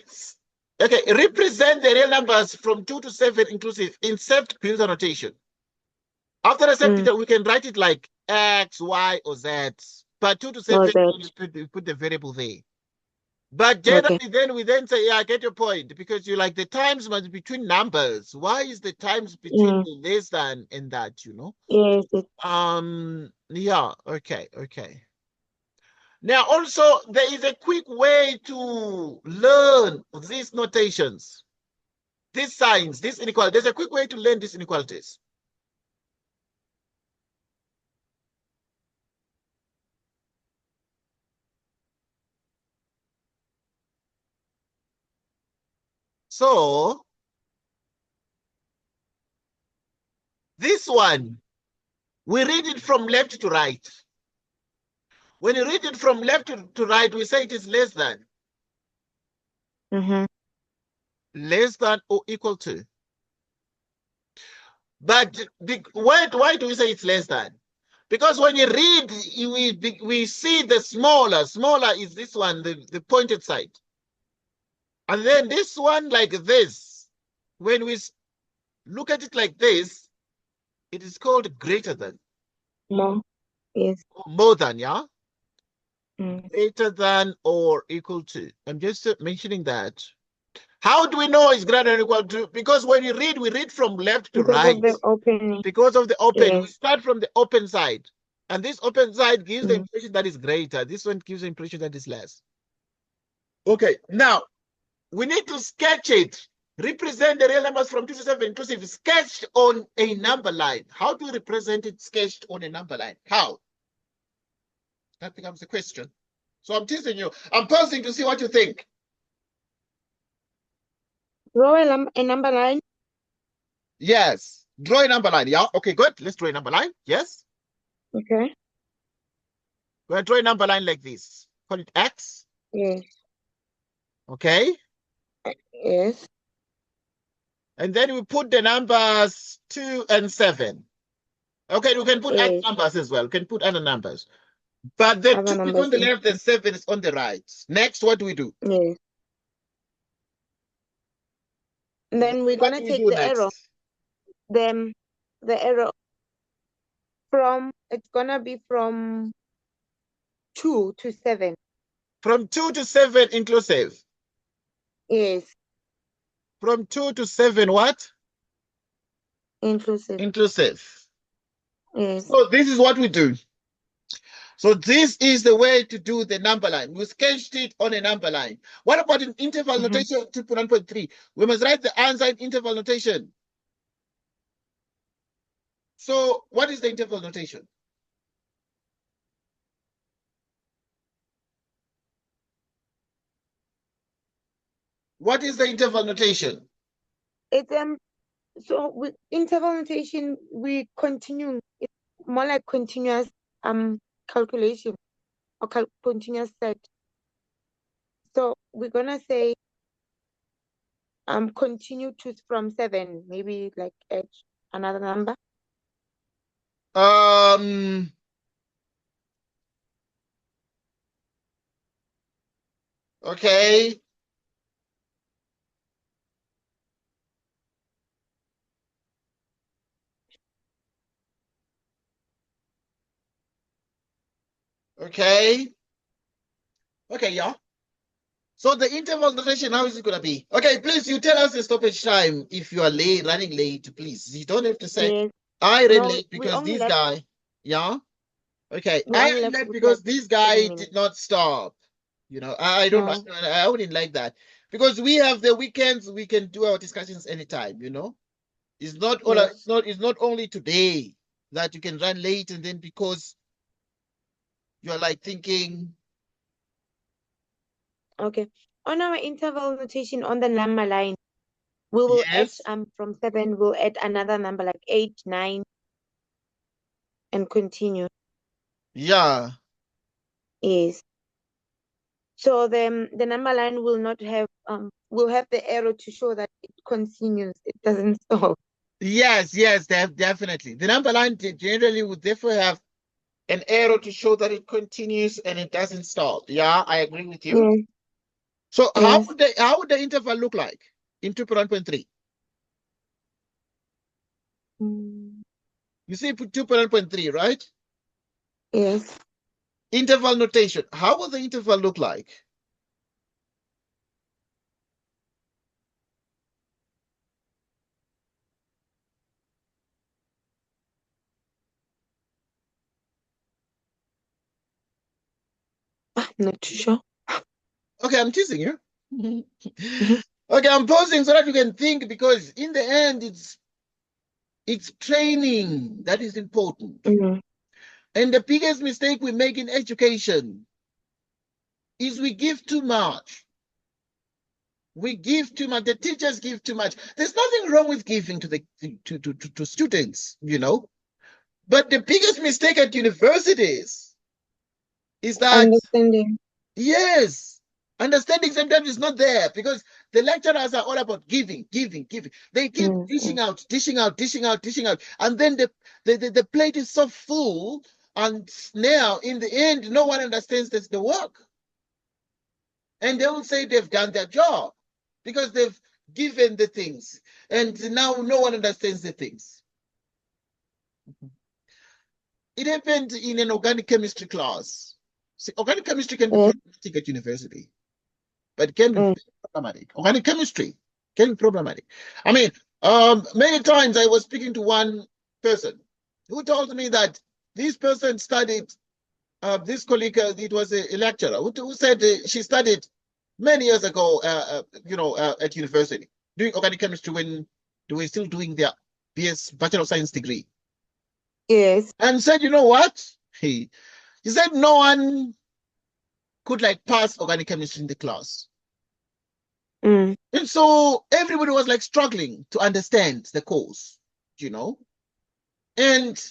[SPEAKER 1] Okay, represent the real numbers from 2 to 7 inclusive. Insert filter notation. After a set filter, we can write it like X, Y, or Z. But 2 to 7, you put the variable there. But generally,
[SPEAKER 2] Okay.
[SPEAKER 1] then we then say, yeah, I get your point, because you like the times must be between numbers. Why is the times between the less than and that, you know?
[SPEAKER 2] Yes.
[SPEAKER 1] Yeah, okay, okay. Now, also, there is a quick way to learn these notations, these signs, these inequalities. There's a quick way to learn these inequalities. So, this one, we read it from left to right. When you read it from left to right, we say it is less than. Less than or equal to. But why do we say it's less than? Because when you read, we see the smaller. Smaller is this one, the pointed side. And then this one like this. When we look at it like this, it is called greater than.
[SPEAKER 2] More. Yes.
[SPEAKER 1] More than, yeah? Greater than or equal to. I'm just mentioning that. How do we know it's greater than or equal to? Because when you read, we read from left to
[SPEAKER 2] Because
[SPEAKER 1] right.
[SPEAKER 2] of the opening.
[SPEAKER 1] Because of the open.
[SPEAKER 2] Yes.
[SPEAKER 1] We start from the open side. And this open side gives the impression that is greater. This one gives the impression that is less. Okay, now we need to sketch it. Represent the real numbers from 2 to 7 inclusive, sketched on a number line. How do we represent it sketched on a number line? How? That becomes the question. So I'm teasing you. I'm pausing to see what you think.
[SPEAKER 2] Draw a number line.
[SPEAKER 1] Yes. Draw a number line. Yeah. Okay, good. Let's draw a number line. Yes.
[SPEAKER 2] Okay.
[SPEAKER 1] We're going to draw a number line like this. Call it X.
[SPEAKER 2] Yes.
[SPEAKER 1] Okay.
[SPEAKER 2] Yes.
[SPEAKER 1] And then we put the numbers 2 and 7. Okay, we can put other numbers as well. We can put other numbers. But the 2 is on the left and 7 is on the right. Next, what do we do?
[SPEAKER 2] Yes. And then we're going to take the arrow. The arrow from, it's going to be from 2 to 7.
[SPEAKER 1] From 2 to 7 inclusive.
[SPEAKER 2] Yes.
[SPEAKER 1] From 2 to 7 what?
[SPEAKER 2] Inclusive.
[SPEAKER 1] Inclusive.
[SPEAKER 2] Yes.
[SPEAKER 1] So this is what we do. So this is the way to do the number line. We sketched it on a number line. What about an interval notation 2.1.3? We must write the answer in interval notation. So what is the interval notation? What is the interval notation?
[SPEAKER 2] It's So with interval notation, we continue. It's more like continuous calculation or continuous set. So we're gonna say continue to from 7, maybe like add another number.
[SPEAKER 1] Okay. Okay. Okay, yeah. So the interval notation, how is it going to be? Okay, please, you tell us the stoppage time if you are late, running late, please. You don't have to say,
[SPEAKER 2] Yes.
[SPEAKER 1] I ran
[SPEAKER 2] No,
[SPEAKER 1] late
[SPEAKER 2] we
[SPEAKER 1] because
[SPEAKER 2] only
[SPEAKER 1] this
[SPEAKER 2] left
[SPEAKER 1] guy, yeah? Okay,
[SPEAKER 2] we
[SPEAKER 1] I
[SPEAKER 2] only
[SPEAKER 1] ran
[SPEAKER 2] left
[SPEAKER 1] late
[SPEAKER 2] with like
[SPEAKER 1] because this
[SPEAKER 2] 7
[SPEAKER 1] guy
[SPEAKER 2] minutes.
[SPEAKER 1] did not stop. You know, I don't,
[SPEAKER 2] No.
[SPEAKER 1] I wouldn't like that. Because we have the weekends, we can do our discussions anytime, you know? It's not all,
[SPEAKER 2] Yes.
[SPEAKER 1] it's not only today that you can run late and then because you're like thinking,
[SPEAKER 2] Okay. On our interval notation on the number line, we will add
[SPEAKER 1] yes,
[SPEAKER 2] from 7, we'll add another number like 8, 9, and continue.
[SPEAKER 1] yeah.
[SPEAKER 2] Yes. So the number line will not have will have the arrow to show that it continues, it doesn't stop.
[SPEAKER 1] Yes, yes, definitely. The number line generally would therefore have an arrow to show that it continues and it doesn't stop. Yeah, I agree with you.
[SPEAKER 2] Yes.
[SPEAKER 1] So
[SPEAKER 2] Yes.
[SPEAKER 1] how would the interval look like in 2.1.3?
[SPEAKER 2] Mm,
[SPEAKER 1] You see 2.1.3, right?
[SPEAKER 2] yes.
[SPEAKER 1] Interval notation. How will the interval look like?
[SPEAKER 2] Not too sure.
[SPEAKER 1] Okay, I'm teasing you. Okay, I'm pausing so that you can think because in the end it's training that is important.
[SPEAKER 2] Mm,
[SPEAKER 1] And the biggest mistake we make in education is we give too much. We give too much. The teachers give too much. There's nothing wrong with giving to the to students, you know. But the biggest mistake at universities is that
[SPEAKER 2] understanding.
[SPEAKER 1] yes, understanding sometimes is not there because the lecturers are all about giving, giving, giving. They keep
[SPEAKER 2] Mm, mm.
[SPEAKER 1] dishing out, dishing out, dishing out, dishing out, and then the plate is so full, and now in the end, no one understands that's the work. And they will say they've done their job because they've given the things. And now no one understands the things. It happened in an organic chemistry class. See, organic chemistry can be
[SPEAKER 2] Yes.
[SPEAKER 1] problematic at university, but it can be
[SPEAKER 2] Mm,
[SPEAKER 1] problematic. Organic chemistry can be problematic. I mean, many times I was speaking to one person who told me that this person studied, this colleague, it was a lecturer who said she studied many years ago, at university, doing organic chemistry when they were still doing their Bachelor of Science degree.
[SPEAKER 2] yes.
[SPEAKER 1] And said, you know what? He said no one could like pass organic chemistry in the class.
[SPEAKER 2] Mm,
[SPEAKER 1] And so everybody was like struggling to understand the course, you know? And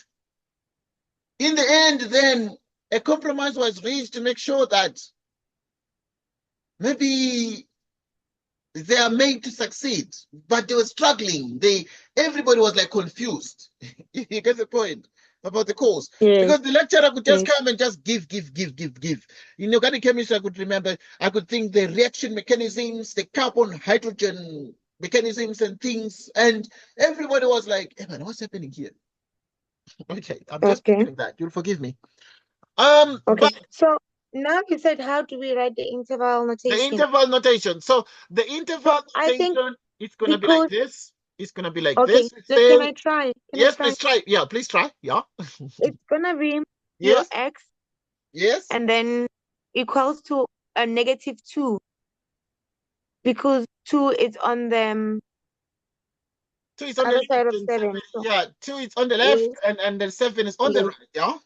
[SPEAKER 1] in the end, then a compromise was reached to make sure that maybe they are made to succeed, but they were struggling. Everybody was like confused. You get the point about the course.
[SPEAKER 2] yes.
[SPEAKER 1] Because the lecturer could just
[SPEAKER 2] Yes.
[SPEAKER 1] come and just give. In organic chemistry, I could remember, I could think the reaction mechanisms, the carbon hydrogen mechanisms and things, and everybody was like, hey man, what's happening here? Okay, I'm just
[SPEAKER 2] Okay.
[SPEAKER 1] mentioning that. You'll forgive me.
[SPEAKER 2] Okay.
[SPEAKER 1] But
[SPEAKER 2] So now you said, how do we write the interval
[SPEAKER 1] the
[SPEAKER 2] notation?
[SPEAKER 1] interval notation. So the
[SPEAKER 2] So
[SPEAKER 1] interval
[SPEAKER 2] I think
[SPEAKER 1] notation is gonna be like
[SPEAKER 2] because
[SPEAKER 1] this. It's gonna be like
[SPEAKER 2] okay,
[SPEAKER 1] this. It
[SPEAKER 2] so can
[SPEAKER 1] says,
[SPEAKER 2] I try? Can I
[SPEAKER 1] yes,
[SPEAKER 2] try?
[SPEAKER 1] please try. Yeah, please try. Yeah.
[SPEAKER 2] It's gonna be your
[SPEAKER 1] Yes.
[SPEAKER 2] x
[SPEAKER 1] Yes.
[SPEAKER 2] and then equals to a -2 because 2 is on the
[SPEAKER 1] Two is on the
[SPEAKER 2] other side
[SPEAKER 1] left
[SPEAKER 2] of
[SPEAKER 1] and
[SPEAKER 2] 7.
[SPEAKER 1] seven. Yeah, two is on the left
[SPEAKER 2] Yes,
[SPEAKER 1] and then seven is on the
[SPEAKER 2] yes,
[SPEAKER 1] right. Yeah.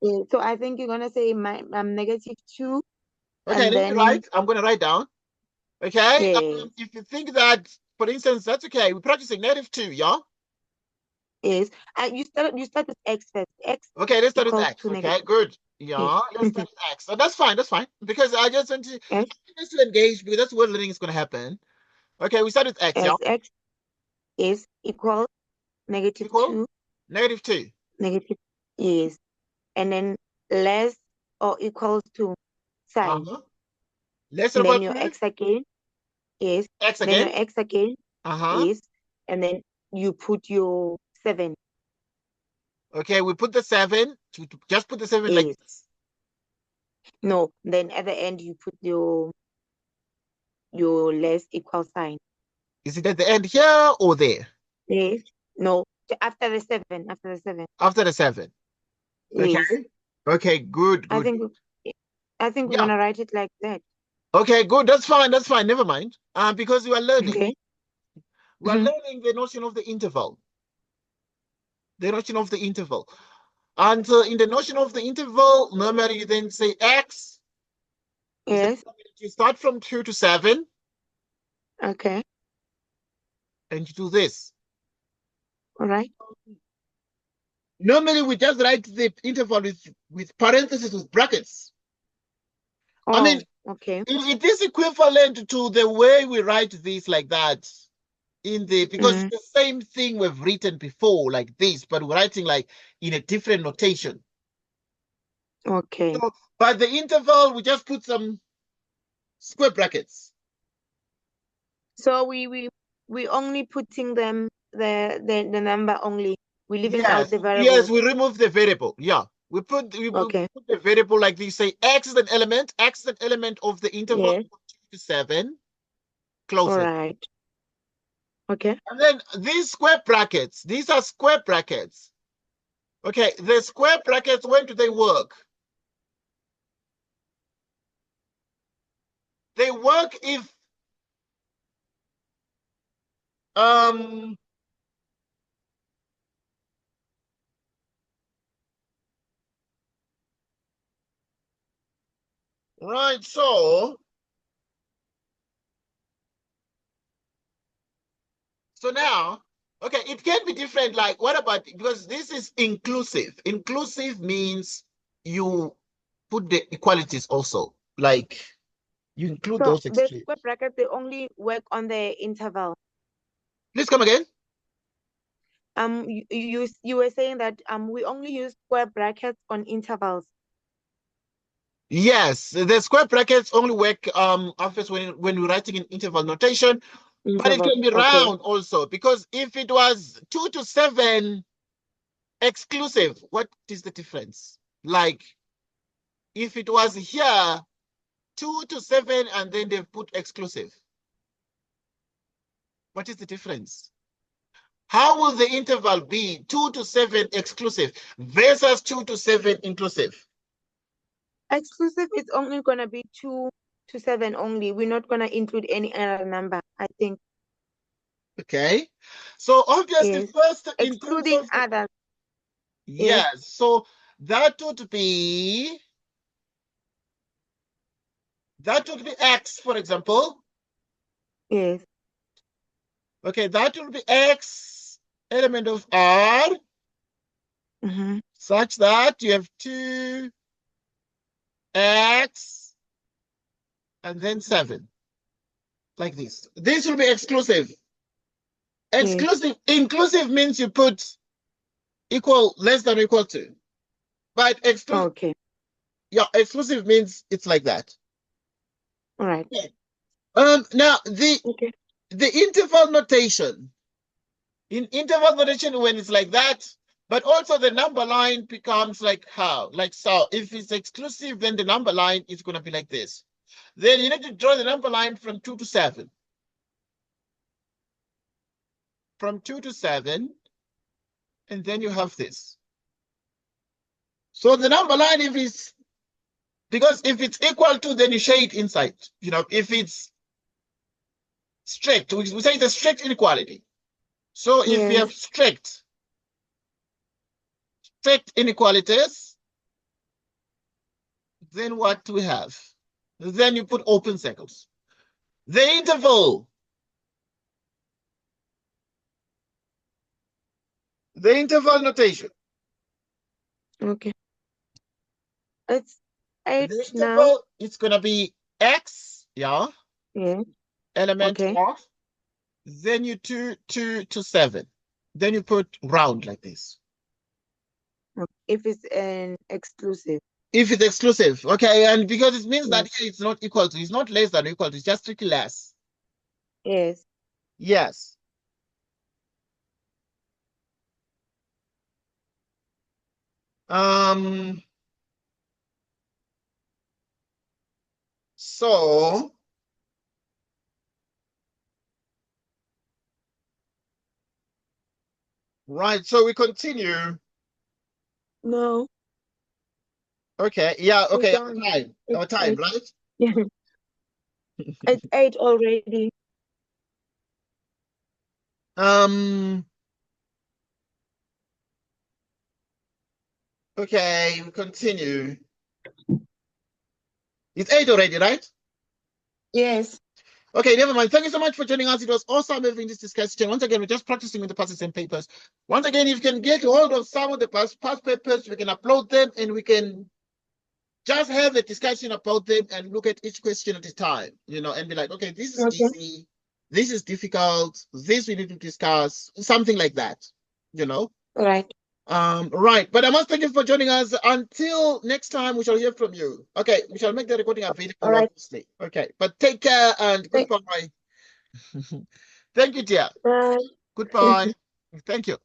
[SPEAKER 2] yes. So I think you're gonna say my -2
[SPEAKER 1] Okay,
[SPEAKER 2] and
[SPEAKER 1] let me
[SPEAKER 2] then
[SPEAKER 1] write. I'm gonna write down. Okay.
[SPEAKER 2] yes.
[SPEAKER 1] If you think that for instance, that's okay. We're practicing -2, yeah?
[SPEAKER 2] Yes. You start with x first. X
[SPEAKER 1] Okay, let's start with
[SPEAKER 2] equals
[SPEAKER 1] X.
[SPEAKER 2] to
[SPEAKER 1] Okay,
[SPEAKER 2] negative.
[SPEAKER 1] good.
[SPEAKER 2] Yes.
[SPEAKER 1] Yeah, let's start with X. So that's fine, that's fine. Because I just want to
[SPEAKER 2] Yes.
[SPEAKER 1] just to engage because that's where learning is gonna happen. Okay, we start with X, yeah?
[SPEAKER 2] As x is equal
[SPEAKER 1] Equal
[SPEAKER 2] -2,
[SPEAKER 1] -2.
[SPEAKER 2] negative, yes. And then less or equals to sign.
[SPEAKER 1] Uh-huh. Less than
[SPEAKER 2] And then
[SPEAKER 1] about
[SPEAKER 2] your
[SPEAKER 1] 2,
[SPEAKER 2] x again, yes.
[SPEAKER 1] X
[SPEAKER 2] Then your
[SPEAKER 1] again.
[SPEAKER 2] x again,
[SPEAKER 1] Uh-huh.
[SPEAKER 2] yes. And then you put your 7,
[SPEAKER 1] Okay, we put the 7 to just put the 7 like
[SPEAKER 2] yes.
[SPEAKER 1] this.
[SPEAKER 2] No, then at the end you put your less equal sign.
[SPEAKER 1] Is it at the end here or there?
[SPEAKER 2] Yes. No, after the 7, after the 7.
[SPEAKER 1] After the 7. Okay.
[SPEAKER 2] Yes.
[SPEAKER 1] Okay, good,
[SPEAKER 2] I
[SPEAKER 1] good.
[SPEAKER 2] think I think we're
[SPEAKER 1] Yeah.
[SPEAKER 2] gonna write it like that.
[SPEAKER 1] Okay, good. That's fine. That's fine. Never mind. Because we are learning.
[SPEAKER 2] Okay.
[SPEAKER 1] We are learning the notion of the interval. The notion of the interval. And in the notion of the interval, normally you then say X.
[SPEAKER 2] Yes.
[SPEAKER 1] You start from 2 to 7
[SPEAKER 2] Okay.
[SPEAKER 1] and you do this.
[SPEAKER 2] All right.
[SPEAKER 1] Normally we just write the interval with parentheses, with brackets. I mean,
[SPEAKER 2] Okay.
[SPEAKER 1] it is equivalent to the way we write this like that because it's the same thing we've written before like this, but we're writing like in a different notation.
[SPEAKER 2] Okay.
[SPEAKER 1] So, but the interval, we just put some square brackets.
[SPEAKER 2] So we only putting them the number only. We're leaving out the variable.
[SPEAKER 1] Yes, we remove the variable. Yeah. We put
[SPEAKER 2] Okay.
[SPEAKER 1] the variable like this. Say X is an element. X is an element of the interval
[SPEAKER 2] Yes.
[SPEAKER 1] 2 to 7. Close
[SPEAKER 2] All
[SPEAKER 1] it.
[SPEAKER 2] right. Okay.
[SPEAKER 1] And then these square brackets, these are square brackets. Okay, the square brackets, when do they work? They work if right, so now, okay, it can be different. Like, what about, because this is inclusive. Inclusive means you put the equalities also. Like, you include
[SPEAKER 2] So
[SPEAKER 1] those
[SPEAKER 2] the
[SPEAKER 1] extremes.
[SPEAKER 2] square bracket they only work on the interval.
[SPEAKER 1] Please come again.
[SPEAKER 2] You were saying that we only use square brackets on intervals.
[SPEAKER 1] Yes, the square brackets only work often when we're writing in interval notation, but it
[SPEAKER 2] Intervals.
[SPEAKER 1] can be
[SPEAKER 2] Okay.
[SPEAKER 1] round also, because if it was 2 to 7 exclusive, what is the difference? Like, if it was here 2 to 7 and then they've put exclusive, what is the difference? How will the interval be 2 to 7 exclusive versus 2 to 7 inclusive?
[SPEAKER 2] Exclusive is only gonna be 2 to 7 only. We're not gonna include any other number, I think.
[SPEAKER 1] Okay, so obviously
[SPEAKER 2] Yes.
[SPEAKER 1] first in terms
[SPEAKER 2] Excluding
[SPEAKER 1] of
[SPEAKER 2] others. Yes.
[SPEAKER 1] yes, so that would be X, for example.
[SPEAKER 2] Yes.
[SPEAKER 1] Okay, that will be X element of R, such that you have 2X and then 7, like this. This will be exclusive.
[SPEAKER 2] Yes.
[SPEAKER 1] Inclusive means you put equal, less than or equal to. But
[SPEAKER 2] Okay.
[SPEAKER 1] exclusive means it's like that.
[SPEAKER 2] All right.
[SPEAKER 1] Okay. Now
[SPEAKER 2] Okay.
[SPEAKER 1] the interval notation. In interval notation, when it's like that, but also the number line becomes like how? Like so. If it's exclusive, then the number line is going to be like this. Then you need to draw the number line from 2 to 7. From 2 to 7, and then you have this. So the number line, because if it's equal to, then you shade inside. If it's strict, we say it's a strict inequality. So if you have
[SPEAKER 2] Yes.
[SPEAKER 1] strict inequalities, then what do we have? Then you put open circles. The interval The interval notation.
[SPEAKER 2] Okay. It's 8
[SPEAKER 1] The
[SPEAKER 2] now.
[SPEAKER 1] interval, it's going to be x, yeah,
[SPEAKER 2] Yeah.
[SPEAKER 1] element
[SPEAKER 2] Okay.
[SPEAKER 1] of, then you 2 to 7. Then you put round like this.
[SPEAKER 2] If it's an exclusive.
[SPEAKER 1] If it's exclusive, okay, and because it means
[SPEAKER 2] Yeah.
[SPEAKER 1] that here it's not equal to, it's not less than or equal to, it's just strictly less.
[SPEAKER 2] Yes.
[SPEAKER 1] Yes. So right, so we continue.
[SPEAKER 2] No.
[SPEAKER 1] Okay, yeah,
[SPEAKER 2] We're
[SPEAKER 1] okay,
[SPEAKER 2] done.
[SPEAKER 1] our
[SPEAKER 2] It's
[SPEAKER 1] time,
[SPEAKER 2] 8.
[SPEAKER 1] right?
[SPEAKER 2] Yeah. It's 8 already.
[SPEAKER 1] Okay, we continue. It's 8 already, right?
[SPEAKER 2] Yes.
[SPEAKER 1] Okay, never mind. Thank you so much for joining us. It was awesome having this discussion. Once again, we're just practicing with the past and papers. Once again, if you can get hold of some of the past papers, we can upload them and we can just have a discussion about them and look at each question at a time, and be like, okay, this is
[SPEAKER 2] Okay.
[SPEAKER 1] easy, this is difficult, this we need to discuss, something like that,
[SPEAKER 2] All right.
[SPEAKER 1] Right. But I must thank you for joining us. Until next time, we shall hear from you. Okay, we shall make the recording available,
[SPEAKER 2] All right.
[SPEAKER 1] obviously. Okay, but take care and goodbye. Thank you, dear.
[SPEAKER 2] Bye.
[SPEAKER 1] Goodbye. Thank you.